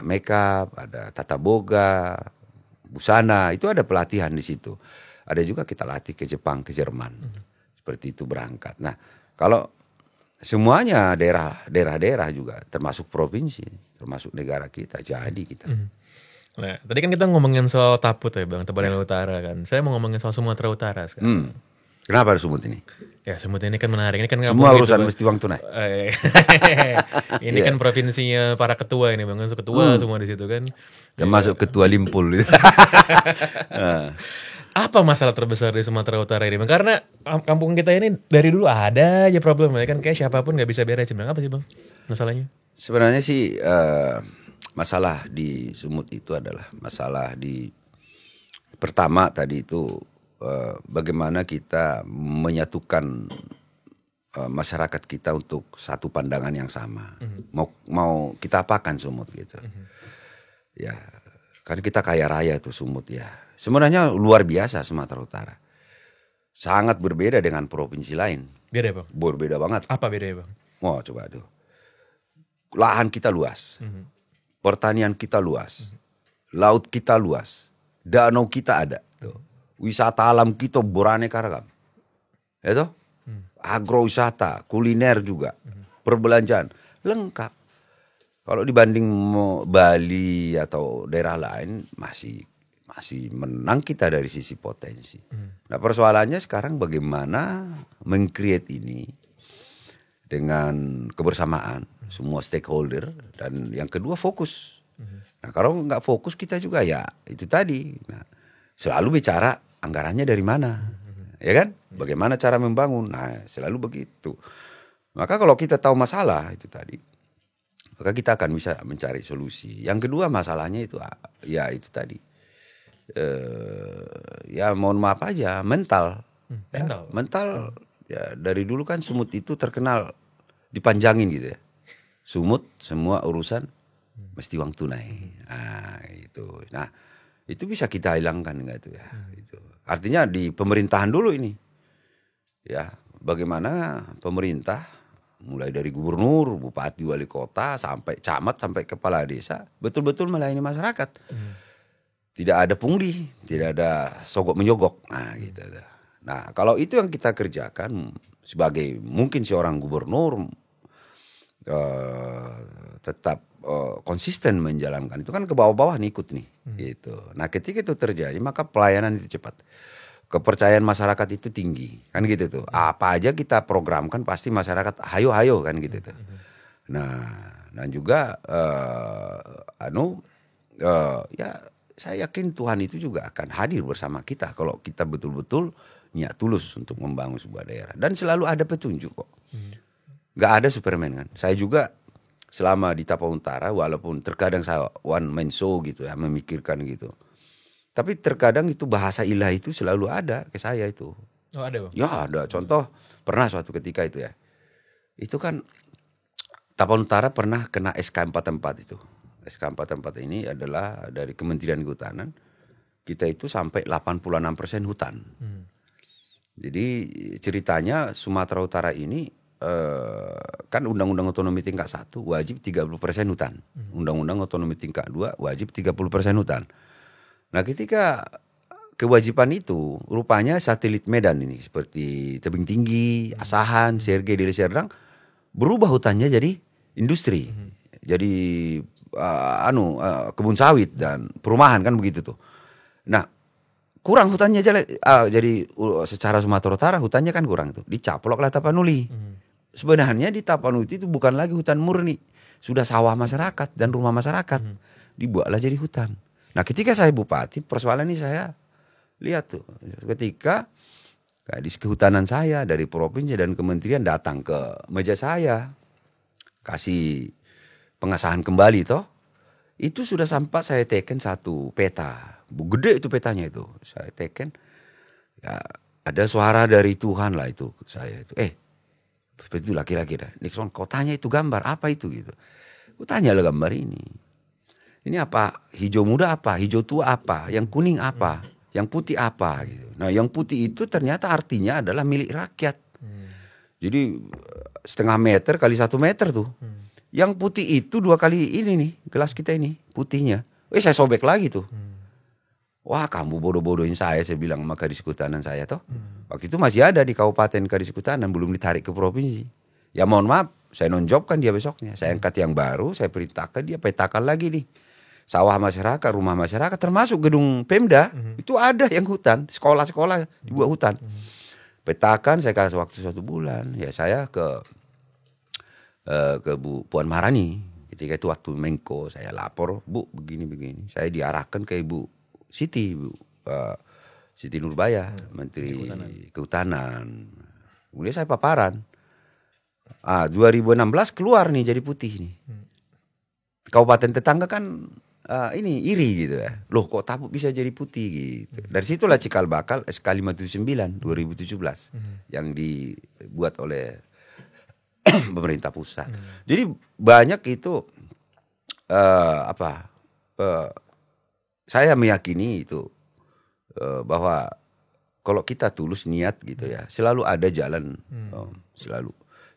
makeup, ada tata boga, busana, itu ada pelatihan di situ. Ada juga kita latih ke Jepang, ke Jerman. Seperti itu berangkat. Nah, kalau semuanya daerah-daerah juga termasuk provinsi, termasuk negara kita, jadi kita. Nah, tadi kan kita ngomongin soal Taput ya Bang, Tabanan Utara kan. Saya mau ngomongin soal Sumatera Utara sekarang. Kenapa harus Sumut ini? Ya Sumut ini kan menarik. Ini kan semua urusan mesti uang tunai. Ini kan provinsinya para ketua ini Bang, ketua semua di situ kan. Termasuk ketua Limpul. Apa masalah terbesar di Sumatera Utara ini Bang? Karena kampung kita ini dari dulu ada aja problem ya kan, kayak siapapun nggak bisa beres. Bang, apa sih Bang masalahnya? Sebenarnya sih masalah di Sumut itu adalah masalah di pertama tadi itu bagaimana kita menyatukan masyarakat kita untuk satu pandangan yang sama. Mau kita apakan Sumut gitu. Ya, kan kita kaya raya tuh Sumut ya. Sebenarnya luar biasa Sumatera Utara. Sangat berbeda dengan provinsi lain. Beda Bang? Berbeda banget. Apa bedanya Bang? Oh coba tuh. Lahan kita luas. Pertanian kita luas. Laut kita luas. Danau kita ada. Tuh. Wisata alam kita beraneka ragam. Ya toh? Agrowisata, kuliner juga. Perbelanjaan. Lengkap. Kalau dibanding Bali atau daerah lain masih menang kita dari sisi potensi. Nah persoalannya sekarang bagaimana meng-create ini dengan kebersamaan semua stakeholder dan yang kedua fokus. Nah kalau nggak fokus kita juga ya itu tadi. Nah, selalu bicara anggarannya dari mana, ya kan? Bagaimana cara membangun? Nah selalu begitu. Maka kalau kita tahu masalah itu tadi, maka kita akan bisa mencari solusi. Yang kedua masalahnya itu ya itu tadi. Ya mohon maaf aja mental. Mental ya dari dulu kan Sumut itu terkenal dipanjangin gitu ya. Sumut semua urusan mesti uang tunai. Nah itu. Nah itu bisa kita hilangkan enggak itu ya. Itu. Artinya di pemerintahan dulu ini. Ya bagaimana pemerintah mulai dari gubernur, bupati, wali kota sampai camat sampai kepala desa betul-betul melayani masyarakat. Tidak ada pungli, tidak ada sogok menyogok. Nah gitu. Nah kalau itu yang kita kerjakan sebagai mungkin seorang gubernur tetap konsisten menjalankan itu kan ke bawah-bawah nih ikut nih gitu. Nah ketika itu terjadi maka pelayanan itu cepat, kepercayaan masyarakat itu tinggi kan gitu tuh. Apa aja kita programkan pasti masyarakat hayo kan gitu tuh. Nah dan juga ya saya yakin Tuhan itu juga akan hadir bersama kita kalau kita betul-betul niat tulus untuk membangun sebuah daerah dan selalu ada petunjuk kok. Gak ada Superman kan. Saya juga selama di Tapang Utara walaupun terkadang saya one man show gitu ya memikirkan gitu. Tapi terkadang itu bahasa ilahi itu selalu ada ke saya itu. Oh ada Bang? Ya ada. Contoh pernah suatu ketika itu ya. Itu kan Tapang Utara pernah kena SK 44 itu. SK 44 ini adalah dari Kementerian Kehutanan. Kita itu sampai 86% hutan. Jadi ceritanya Sumatera Utara ini kan Undang-Undang Otonomi tingkat 1 wajib 30% hutan. Undang-Undang Otonomi tingkat 2 wajib 30% hutan. Nah ketika kewajiban itu rupanya satelit Medan ini seperti Tebing Tinggi, Asahan, Sergei, Deli Serdang berubah hutannya jadi industri. Jadi kebun sawit dan perumahan kan begitu tuh. Nah kurang hutannya jadi secara Sumatera Utara hutannya kan kurang tuh. Dicaploklah Tapanuli. Sebenarnya di Tapanuli itu bukan lagi hutan murni. Sudah sawah masyarakat dan rumah masyarakat. Dibuatlah jadi hutan. Nah ketika saya bupati persoalan ini saya lihat tuh. Ketika Kadis Kehutanan saya dari provinsi dan kementerian datang ke meja saya. Kasih pengesahan kembali toh. Itu sudah sampai saya teken satu peta. Gede itu petanya itu. Saya teken. Ya ada suara dari Tuhan lah itu saya itu. Seperti itu laki-laki dah. Nixon kau tanya itu gambar apa itu gitu. Aku tanya lah gambar ini. Ini apa? Hijau muda apa? Hijau tua apa? Yang kuning apa? Yang putih apa gitu. Nah yang putih itu ternyata artinya adalah milik rakyat. Jadi 0,5 meter kali 1 meter tuh. Yang putih itu 2 kali ini nih. Gelas kita ini putihnya. Saya sobek lagi tuh. Wah kamu bodoh-bodohin saya bilang sama Kadis Kehutanan saya toh. Waktu itu masih ada di Kabupaten Kadis Kehutanan belum ditarik ke provinsi. Ya mohon maaf saya nonjobkan dia besoknya. Saya angkat yang baru saya perintahkan dia petakan lagi nih. Sawah masyarakat, rumah masyarakat termasuk gedung Pemda itu ada yang hutan. Sekolah-sekolah dibuat hutan. Petakan saya kasih waktu 1 bulan. Ya saya ke Bu Puan Maharani. Ketika itu waktu Menko saya lapor Bu begini-begini. Saya diarahkan ke Ibu Siti Nurbaya, Menteri Kehutanan. Kemudian saya paparan. 2016 keluar nih jadi putih nih. Kabupaten tetangga kan ini iri gitu ya. Loh kok Taput bisa jadi putih gitu. Dari situlah cikal bakal SK 579 2017 yang dibuat oleh pemerintah pusat. Jadi banyak itu saya meyakini itu bahwa kalau kita tulus niat gitu ya, selalu ada jalan,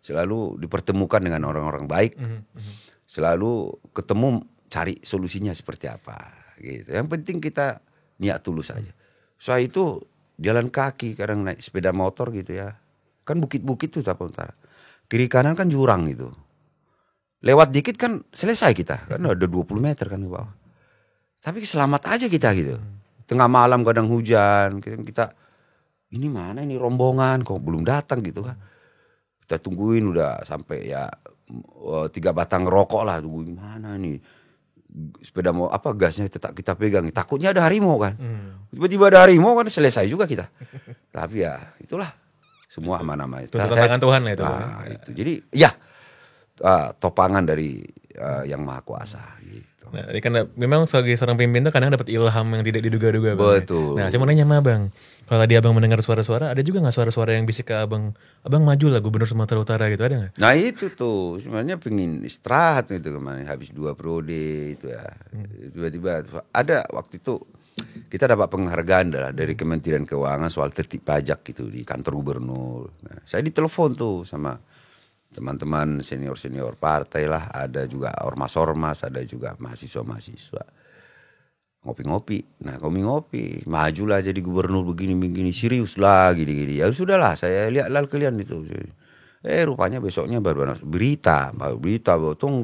selalu dipertemukan dengan orang-orang baik, selalu ketemu cari solusinya seperti apa gitu. Yang penting kita niat tulus aja. Soal itu jalan kaki, kadang naik sepeda motor gitu ya, kan bukit-bukit tuh Tapal Utara, kiri kanan kan jurang gitu, lewat dikit kan selesai kita, kan ada 20 meter kan di bawah. Tapi selamat aja kita gitu. Tengah malam kadang hujan, kita ini mana ini rombongan kok belum datang gitu kan. Kita tungguin udah sampai ya 3 batang rokok lah, tungguin mana nih sepeda mau gasnya tetap kita pegang. Takutnya ada harimau kan. Tiba-tiba ada harimau kan selesai juga kita. Tapi ya itulah semua aman-aman. Itu tangan Tuhan lah itu. Itu. Jadi ya topangan dari Yang Maha Kuasa gitu. Nah, karena memang sebagai seorang pemimpin tuh kadang dapat ilham yang tidak diduga-duga Bang. Betul. Nah, saya mau nanya sama Abang. Kalau tadi Abang mendengar suara-suara, ada juga gak suara-suara yang bisik ke Abang, Abang maju lah Gubernur Sumatera Utara gitu, ada gak? Nah itu tuh, sebenarnya pengen istirahat gitu kemarin, habis 2 periode itu ya. Tiba-tiba ada waktu itu, kita dapat penghargaan dari Kementerian Keuangan soal tertib pajak gitu di kantor gubernur. Nah, saya ditelepon tuh sama teman-teman senior-senior partai lah, ada juga ormas-ormas, ada juga mahasiswa-mahasiswa. Ngopi-ngopi, nah ngopi-ngopi, majulah jadi gubernur begini-begini, serius lah gini-gini. Ya sudahlah, saya lihat lah kalian itu. Rupanya besoknya baru berita tung.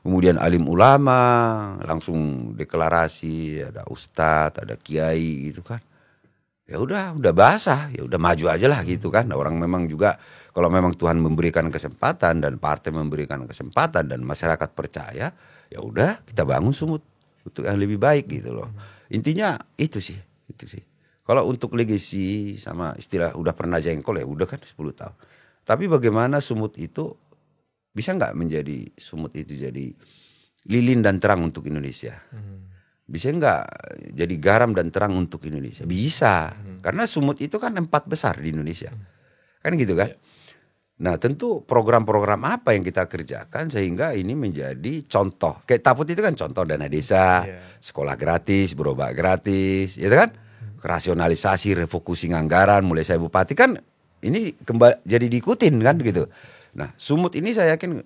Kemudian alim ulama langsung deklarasi, ada ustadz, ada kiai gitu kan. Ya udah basah, ya udah maju aja lah gitu kan. Orang memang juga kalau memang Tuhan memberikan kesempatan dan partai memberikan kesempatan dan masyarakat percaya, ya udah kita bangun Sumut untuk yang lebih baik gitu loh. Intinya itu sih. Kalau untuk legacy sama istilah udah pernah jengkol ya udah kan 10 tahun. Tapi bagaimana Sumut itu bisa nggak menjadi Sumut itu jadi lilin dan terang untuk Indonesia? Bisa nggak jadi garam dan terang untuk Indonesia? Bisa. Karena Sumut itu kan 4 besar di Indonesia. Kan gitu kan? Nah tentu program-program apa yang kita kerjakan sehingga ini menjadi contoh. Kayak Taput itu kan contoh dana desa, sekolah gratis, berobat gratis, ya kan? Rasionalisasi, refocusing anggaran, mulai saya bupati kan ini kembali jadi diikutin kan gitu. Nah Sumut ini saya yakin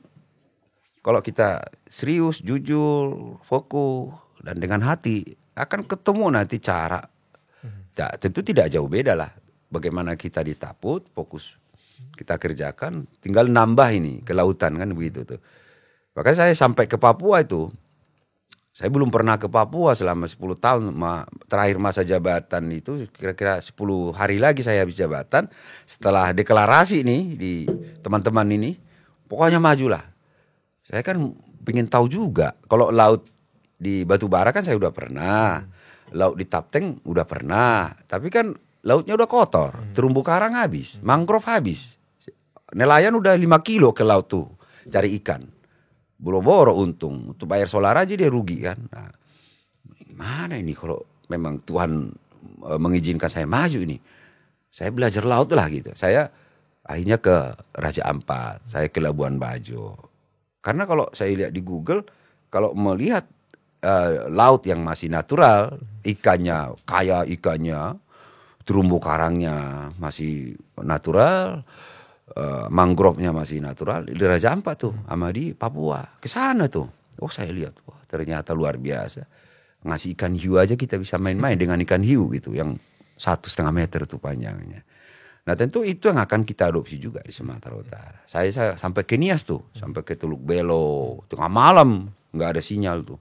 kalau kita serius, jujur, fokus dan dengan hati akan ketemu nanti cara. Ya, tentu tidak jauh beda lah. Bagaimana kita di Taput fokus kita kerjakan, tinggal nambah ini ke lautan kan begitu tuh. Makanya saya sampai ke Papua itu, saya belum pernah ke Papua selama 10 tahun. Terakhir masa jabatan itu kira-kira 10 hari lagi saya habis jabatan. Setelah deklarasi nih di teman-teman ini, pokoknya majulah. Saya kan pengen tahu juga, kalau laut di Batubara kan saya udah pernah, laut di Tapteng udah pernah, tapi kan lautnya udah kotor, terumbu karang habis, mangrove habis. Nelayan udah 5 kilo ke laut tuh cari ikan. Boro-boro untung, untuk bayar solar aja dia rugi kan. Nah, gimana ini kalau memang Tuhan mengizinkan saya maju ini. Saya belajar laut lah gitu. Saya akhirnya ke Raja Ampat, saya ke Labuan Bajo. Karena kalau saya lihat di Google, kalau melihat laut yang masih natural, ikannya kaya ikannya, terumbu karangnya masih natural, mangrove-nya masih natural di Raja Ampat tuh, sama di Papua. Ke sana tuh. Oh, saya lihat, wah, ternyata luar biasa. Ngasih ikan hiu aja kita bisa main-main dengan ikan hiu gitu yang 1,5 meter tuh panjangnya. Nah, tentu itu yang akan kita adopsi juga di Sumatera Utara. Saya sampai ke Nias tuh, sampai ke Teluk Belo, tengah malam nggak ada sinyal tuh.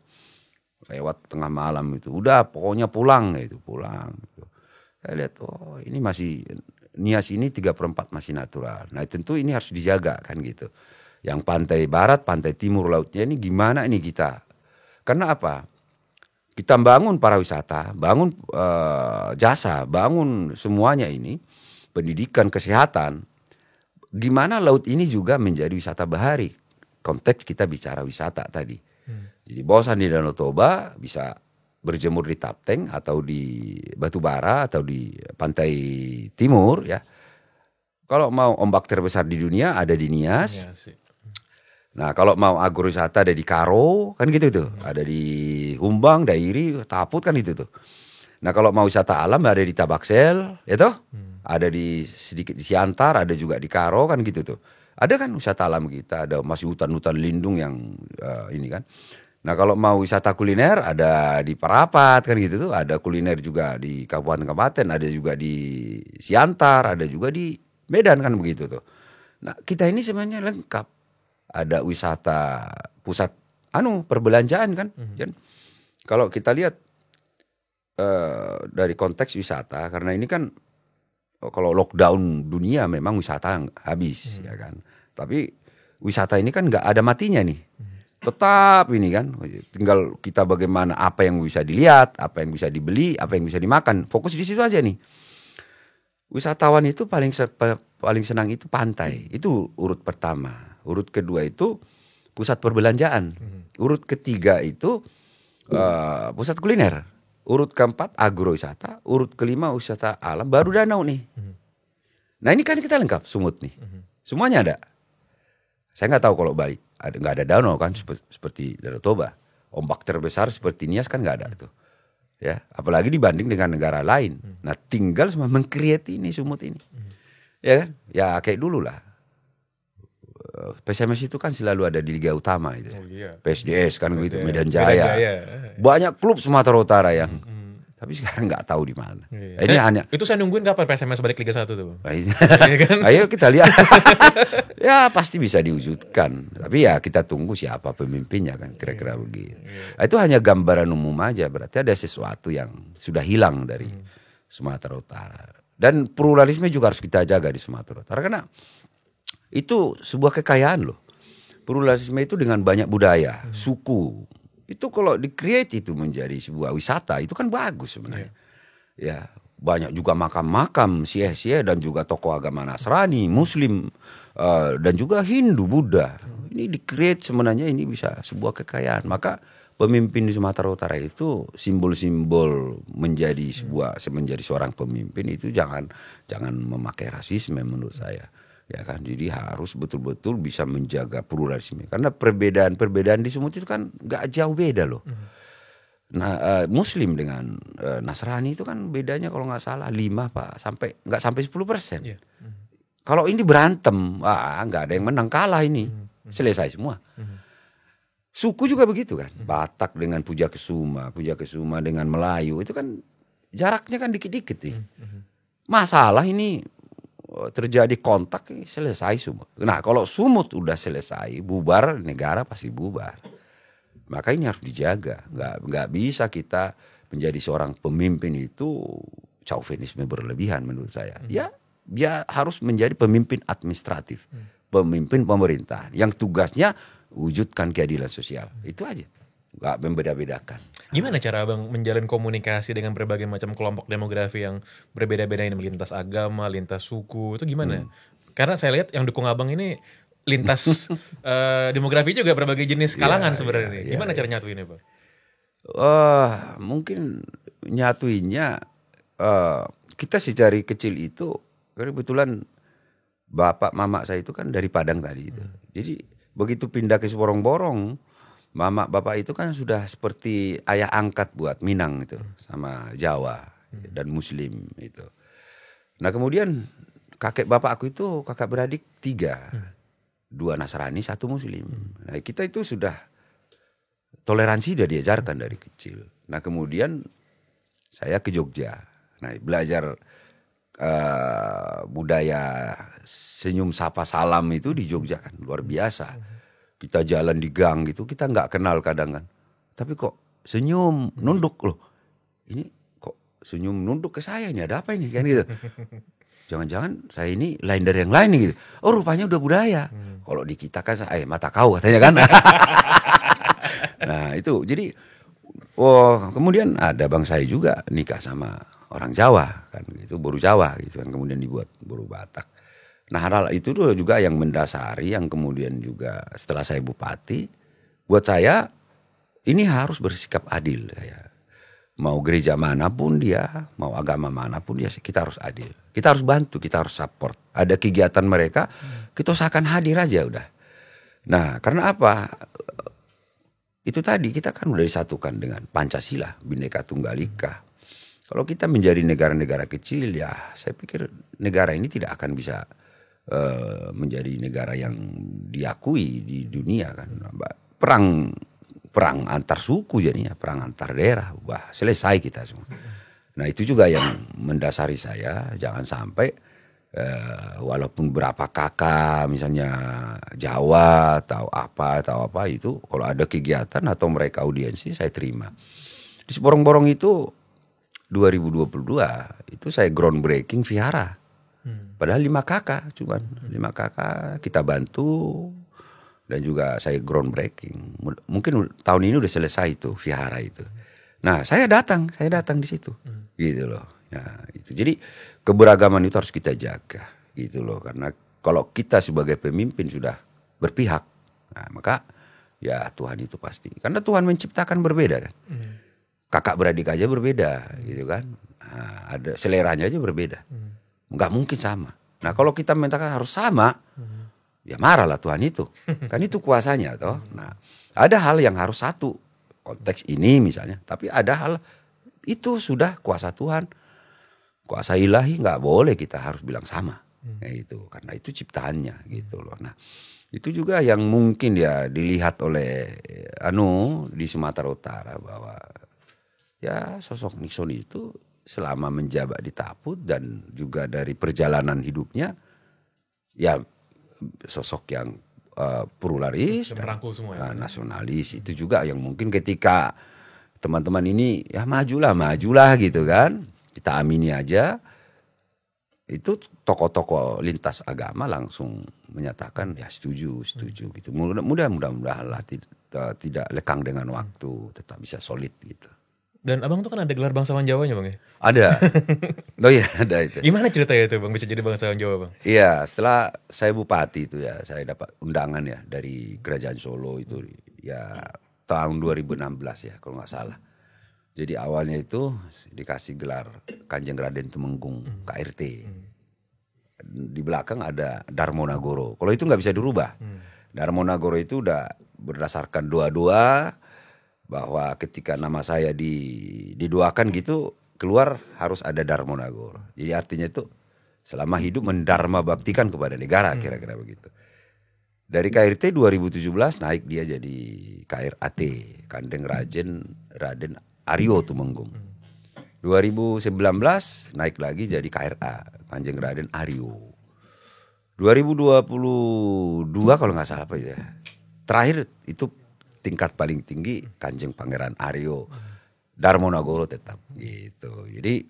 Lewat tengah malam itu, udah pokoknya pulang. Saya lihat, oh ini masih Nias ini 3/4 masih natural. Nah tentu ini harus dijaga kan gitu. Yang pantai barat, pantai timur lautnya ini gimana ini kita? Karena apa? Kita bangun pariwisata, bangun jasa, bangun semuanya ini, pendidikan, kesehatan. Gimana laut ini juga menjadi wisata bahari? Konteks kita bicara wisata tadi. Jadi bosan di Danau Toba bisa berjemur di Tapteng atau di Batubara atau di pantai timur ya. Kalau mau ombak terbesar di dunia ada di Nias. Iya sih. Nah kalau mau agrowisata ada di Karo kan gitu tuh. Ada di Humbang, Dairi, Taput kan itu tuh. Nah kalau mau wisata alam ada di Tabaksel ya toh. Ada di sedikit di Siantar, ada juga di Karo kan gitu tuh. Ada kan wisata alam kita, ada masih hutan-hutan lindung yang ini kan. Nah kalau mau wisata kuliner ada di Parapat kan gitu tuh, ada kuliner juga di kabupaten-kabupaten, ada juga di Siantar, ada juga di Medan kan begitu tuh. Nah kita ini sebenarnya lengkap, ada wisata pusat perbelanjaan kan. Kan kalau kita lihat dari konteks wisata, karena ini kan kalau lockdown dunia memang wisata habis ya kan. Tapi wisata ini kan nggak ada matinya nih. Tetap ini kan, tinggal kita bagaimana apa yang bisa dilihat, apa yang bisa dibeli, apa yang bisa dimakan. Fokus di situ aja nih. Wisatawan itu paling senang itu pantai. Itu urut pertama. Urut kedua itu pusat perbelanjaan. Urut ketiga itu pusat kuliner. Urut keempat agrowisata. Urut kelima wisata alam. Baru danau nih. Nah ini kan kita lengkap Sumut nih. Semuanya ada. Saya nggak tahu kalau Bali nggak ada danau kan seperti Danau Toba. Ombak terbesar seperti Nias kan nggak ada itu. Ya, apalagi dibanding dengan negara lain. Nah, tinggal cuma mengkreat ini Sumut ini. Ya kan? Ya kayak dulu lah. PSMS itu kan selalu ada di Liga Utama itu. Oh, iya. PSDS kan begitu, Medan Medan Jaya. Jaya. Banyak klub Sumatera Utara yang tapi sekarang nggak tahu di mana. Iya. Ini hanya Itu saya nungguin kapan PSMS balik Liga 1 tuh. kan? Ayo kita lihat. Ya pasti bisa diwujudkan. Tapi ya kita tunggu siapa pemimpinnya kan kira-kira begitu. Itu hanya gambaran umum aja. Berarti ada sesuatu yang sudah hilang dari Sumatera Utara. Dan pluralisme juga harus kita jaga di Sumatera Utara. Karena itu sebuah kekayaan loh. Pluralisme itu dengan banyak budaya, suku. Itu kalau di-create itu menjadi sebuah wisata itu kan bagus sebenarnya. Ya, banyak juga makam-makam Sieh-Sieh dan juga tokoh agama Nasrani, Muslim dan juga Hindu, Buddha. Ini di-create sebenarnya ini bisa sebuah kekayaan. Maka pemimpin di Sumatera Utara itu simbol-simbol menjadi seorang pemimpin itu jangan memakai rasisme menurut saya. Ya kan, jadi harus betul-betul bisa menjaga pluralisme karena perbedaan di Sumut itu kan nggak jauh beda loh. Nah Muslim dengan Nasrani itu kan bedanya kalau nggak salah 5 nggak sampai 10%. Yeah. Kalau ini berantem, nggak ada yang menang, kalah ini selesai semua. Suku juga begitu kan, Batak dengan Puja Kesuma dengan Melayu itu kan jaraknya kan dikit-dikit nih. Masalah ini terjadi kontak selesai Sumut. Nah kalau Sumut udah selesai bubar, negara pasti bubar. Maka ini harus dijaga. Nggak bisa kita menjadi seorang pemimpin itu chauvinisme berlebihan menurut saya. Ya harus menjadi pemimpin administratif, pemimpin pemerintahan yang tugasnya wujudkan keadilan sosial. Itu aja. Nggak membeda-bedakan. Gimana cara Abang menjalin komunikasi dengan berbagai macam kelompok demografi yang berbeda-beda ini, lintas agama, lintas suku, itu gimana? Karena saya lihat yang dukung Abang ini lintas demografi juga berbagai jenis kalangan sebenarnya. Gimana cara nyatuinnya, Bang? Mungkin nyatuinnya kita dari kecil itu kebetulan bapak mama saya itu kan dari Padang tadi itu. Jadi begitu pindah ke Sorong-Borong, mama bapak itu kan sudah seperti ayah angkat buat Minang itu sama Jawa dan Muslim itu. Nah kemudian kakek bapak aku itu kakak beradik 3, 2 Nasrani 1 Muslim. Nah kita itu sudah toleransi sudah diajarkan dari kecil. Nah kemudian saya ke Jogja, nah belajar budaya senyum sapa salam itu di Jogja kan luar biasa. Kita jalan di gang gitu, kita nggak kenal kadang kan. Tapi kok senyum, nunduk loh. Ini kok senyum nunduk ke saya, ini ada apa ini kan gitu. Jangan-jangan saya ini lain dari yang lain nih gitu. Oh rupanya udah budaya. Kalau di kita kan, mata kau katanya kan. Nah itu, jadi kemudian ada bang saya juga nikah sama orang Jawa kan gitu, boru Jawa gitu kan, kemudian dibuat boru Batak. Nah hal itu juga yang mendasari, yang kemudian juga setelah saya bupati, buat saya ini harus bersikap adil ya. Mau gereja manapun dia, mau agama manapun dia, kita harus adil. Kita harus bantu, kita harus support. Ada kegiatan mereka, kita usahakan hadir aja udah. Nah, karena apa? Itu tadi kita kan udah disatukan dengan Pancasila, Bhinneka Tunggal Ika. Kalau kita menjadi negara-negara kecil ya, saya pikir negara ini tidak akan bisa menjadi negara yang diakui di dunia kan. Perang antar suku jadinya, perang antar daerah, wah selesai kita semua. Nah itu juga yang mendasari saya, jangan sampai walaupun berapa kakak misalnya Jawa atau apa itu, kalau ada kegiatan atau mereka audiensi saya terima. Di Seborong-Borong itu 2022 itu saya groundbreaking vihara. Padahal 5 kakak cuman, 5 kakak kita bantu. Dan juga saya groundbreaking. Mungkin tahun ini udah selesai itu vihara itu. Nah, saya datang di situ. Gitu loh. Ya, itu. Jadi keberagaman itu harus kita jaga, gitu loh. Karena kalau kita sebagai pemimpin sudah berpihak, nah, maka ya Tuhan itu pasti. Karena Tuhan menciptakan berbeda kan. Kakak beradik aja berbeda, gitu kan. Nah, ada seleranya aja berbeda. Nggak mungkin sama. Nah, kalau kita mintakan harus sama, ya marahlah Tuhan itu. Kan itu kuasanya toh. Nah, ada hal yang harus satu. Konteks ini misalnya. Tapi ada hal itu sudah kuasa Tuhan. Kuasa ilahi nggak boleh kita harus bilang sama. Itu karena itu ciptaannya gitu loh. Nah, itu juga yang mungkin ya dilihat oleh di Sumatera Utara bahwa ya sosok Nixon itu selama menjabat di Taput dan juga dari perjalanan hidupnya ya sosok yang pluralis, merangkul semua ya. Nasionalis itu juga yang mungkin ketika teman-teman ini ya majulah gitu kan, kita amini aja, itu tokoh-tokoh lintas agama langsung menyatakan ya setuju gitu. Mudah-mudahan lah tidak lekang dengan waktu, tetap bisa solid gitu. Dan abang tuh kan ada gelar bangsawan Jawanya bang ya? Ada. Oh iya ada itu. Gimana ceritanya itu bang bisa jadi bangsawan Jawa bang? Iya setelah saya bupati itu ya saya dapat undangan ya dari Kerajaan Solo itu ya tahun 2016 ya kalau nggak salah. Jadi awalnya itu dikasih gelar Kanjeng Raden Tumenggung KRT. Di belakang ada Darmonagoro. Kalau itu nggak bisa dirubah. Darmonagoro itu udah berdasarkan doa-doa bahwa ketika nama saya didoakan gitu keluar harus ada Darmonagoro. Jadi artinya itu selama hidup mendarma baktikan kepada negara kira-kira begitu. Dari KRT 2017 naik dia jadi KRAT, Kanjeng Raden Aryo Tumenggung. 2019 naik lagi jadi KRA, Kanjeng Raden Aryo. 2022 kalau nggak salah apa ya. Terakhir itu tingkat paling tinggi Kanjeng Pangeran Aryo. Darmonagoro tetap gitu. Jadi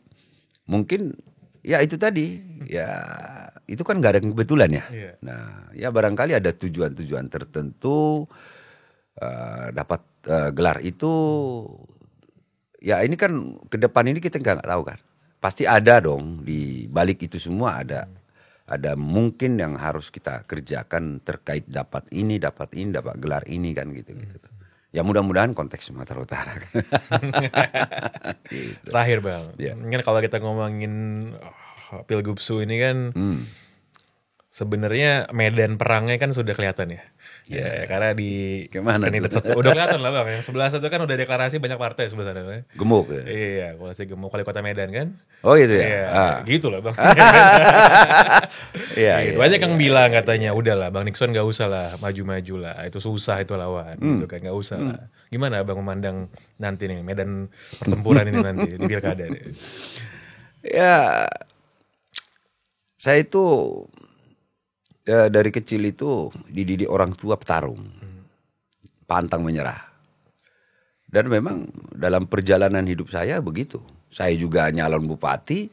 mungkin ya itu tadi ya itu kan nggak ada kebetulan ya. Yeah. Nah ya barangkali ada tujuan-tujuan tertentu dapat gelar itu. Ya ini kan ke depan ini kita nggak tahu kan. Pasti ada dong di balik itu semua ada mungkin yang harus kita kerjakan terkait dapat gelar ini kan gitu. Ya mudah-mudahan konteks Sumatera Utara. Gitu. Terakhir bang, kan kalau kita ngomongin Pilgubsu ini kan sebenarnya medan perangnya kan sudah kelihatan ya. Ya karena di kandidat satu udah kelihatan lah bang. Yang sebelah satu kan udah deklarasi banyak partai sebenarnya. Gemuk ya. Iya, koalisi gemuk wali kota Medan kan. Oh gitu ya. Iya, gitu lah bang. Iya. Banyak yang bilang katanya udahlah bang Nixon nggak usah lah maju-maju lah. Itu susah itu lawan. Gitu kan nggak usah lah. Gimana bang memandang nanti nih medan pertempuran ini nanti di pilkada? Ya, saya itu ya, dari kecil itu dididik orang tua petarung, pantang menyerah. Dan memang dalam perjalanan hidup saya begitu. Saya juga nyalon bupati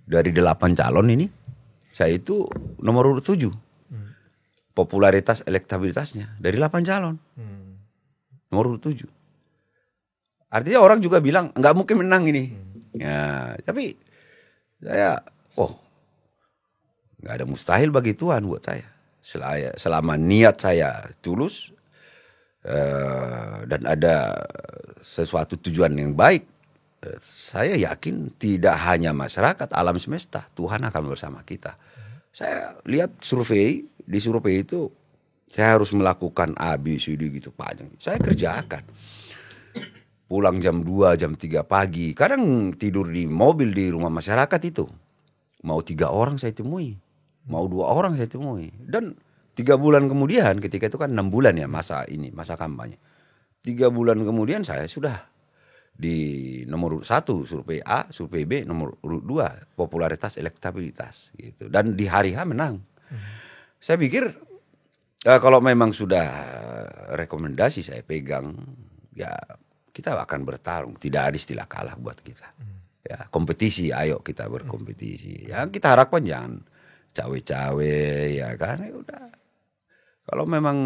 dari 8 calon ini. Saya itu nomor urut 7. Popularitas elektabilitasnya dari 8 calon. Nomor urut 7. Artinya orang juga bilang nggak mungkin menang ini. Ya, tapi saya nggak ada mustahil bagi Tuhan buat saya. Selama niat saya tulus, dan ada sesuatu tujuan yang baik, saya yakin tidak hanya masyarakat, alam semesta, Tuhan akan bersama kita. Saya lihat di survei itu saya harus melakukan A, B, C, D gitu panjang. Saya kerjakan. Pulang jam 2, jam 3 pagi. Kadang tidur di mobil di rumah masyarakat itu. Mau 3 orang saya temui. Mau 2 orang saya temui. Dan 3 bulan kemudian, ketika itu kan 6 bulan ya masa kampanye. 3 bulan kemudian saya sudah di nomor urut 1 survei A, survei B, nomor urut 2 popularitas, elektabilitas gitu. Dan di hari H menang. Saya pikir kalau memang sudah rekomendasi saya pegang, ya kita akan bertarung. Tidak ada istilah kalah buat kita. Ya, kompetisi, ayo kita berkompetisi. Ya kita harapkan jangan cawe-cawe, ya kan. Ya udah. Kalau memang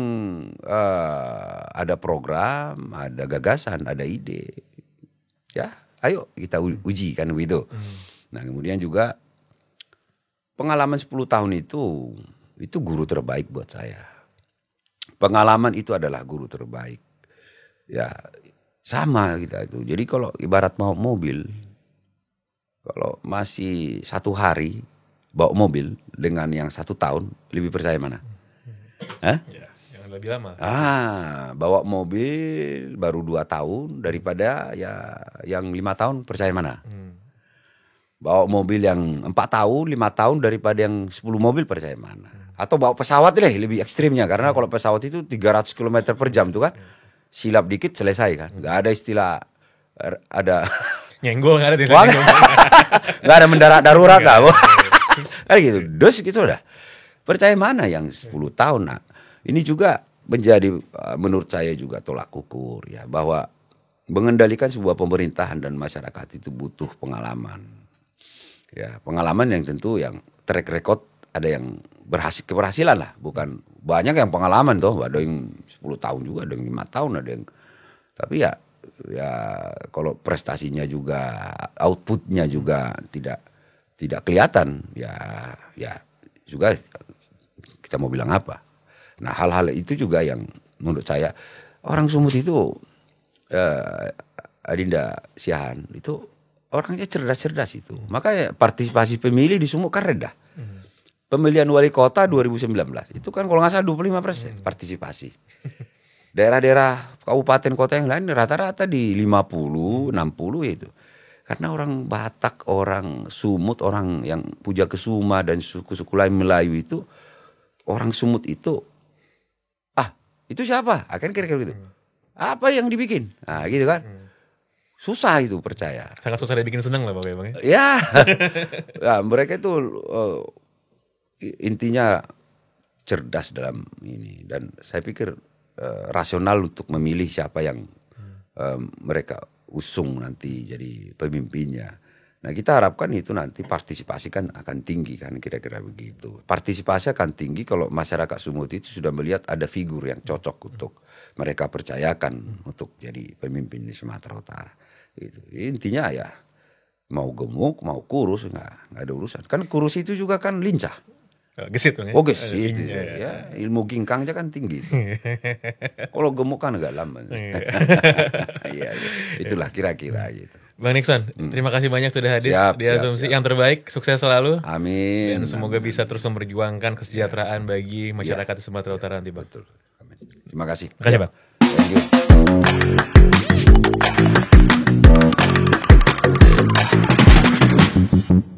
ada program, ada gagasan, ada ide, ya ayo kita uji kan begitu. Nah kemudian juga pengalaman 10 tahun itu guru terbaik buat saya. Pengalaman itu adalah guru terbaik. Ya sama kita itu. Jadi kalau ibarat mau mobil, kalau masih 1 hari bawa mobil dengan yang 1 tahun, lebih percaya mana? Hah? Ya, yang lebih lama. Bawa mobil baru 2 tahun daripada ya yang 5 tahun, percaya mana? Bawa mobil yang 4 tahun, 5 tahun daripada yang 10 mobil, percaya mana? Atau bawa pesawat deh, lebih ekstrimnya. Karena kalau pesawat itu 300 km per jam tuh kan, silap dikit selesai kan. Gak ada istilah ada nyenggol, gak ada gak ada mendarat darurat lah. Kayak gitu, dos gitu udah. Percaya mana yang 10 tahun? Nah, ini juga menjadi menurut saya juga tolak ukur ya, bahwa mengendalikan sebuah pemerintahan dan masyarakat itu butuh pengalaman. Ya, pengalaman yang tentu yang track record, ada yang keberhasilan lah, bukan banyak yang pengalaman toh, ada yang 10 tahun juga, ada yang 5 tahun, ada yang, tapi ya kalau prestasinya juga, outputnya juga tidak kelihatan, ya juga kita mau bilang apa. Nah hal-hal itu juga yang menurut saya orang Sumut itu, Adinda Siahan itu orangnya cerdas-cerdas itu. Makanya partisipasi pemilih di Sumut kan rendah. Pemilihan wali kota 2019 itu kan kalau nggak salah 25% partisipasi. Daerah-daerah kabupaten kota yang lain rata-rata di 50, 60 itu. Karena orang Batak, orang Sumut, orang yang Puja Kesuma dan suku-suku lain Melayu itu, orang Sumut itu, itu siapa? Akan kira-kira gitu. Apa yang dibikin? Nah gitu kan. Susah itu percaya. Sangat susah dibikin seneng lah Bang. Ya. Ya mereka itu intinya cerdas dalam ini. Dan saya pikir rasional untuk memilih siapa yang mereka usung nanti jadi pemimpinnya. Nah kita harapkan itu nanti partisipasi kan akan tinggi kan, kira-kira begitu. Partisipasi akan tinggi kalau masyarakat Sumut itu sudah melihat ada figur yang cocok untuk mereka percayakan untuk jadi pemimpin di Sumatera Utara. Gitu. Intinya ya mau gemuk mau kurus nggak ada urusan. Kan kurus itu juga kan lincah. Gesit Bang. Oh gesit ya. Ilmu ginkangnya kan tinggi. Kalau gemuk kan agak lama. Iya, itulah kira-kira gitu. Bang Nixon, terima kasih banyak sudah hadir di Asumsi. Siap. Yang terbaik, sukses selalu. Amin. Dan semoga bisa terus memperjuangkan kesejahteraan bagi masyarakat di Sumatera Utara nanti Bang. Betul. Amin. Terima kasih. Terima kasih Bang. Thank you.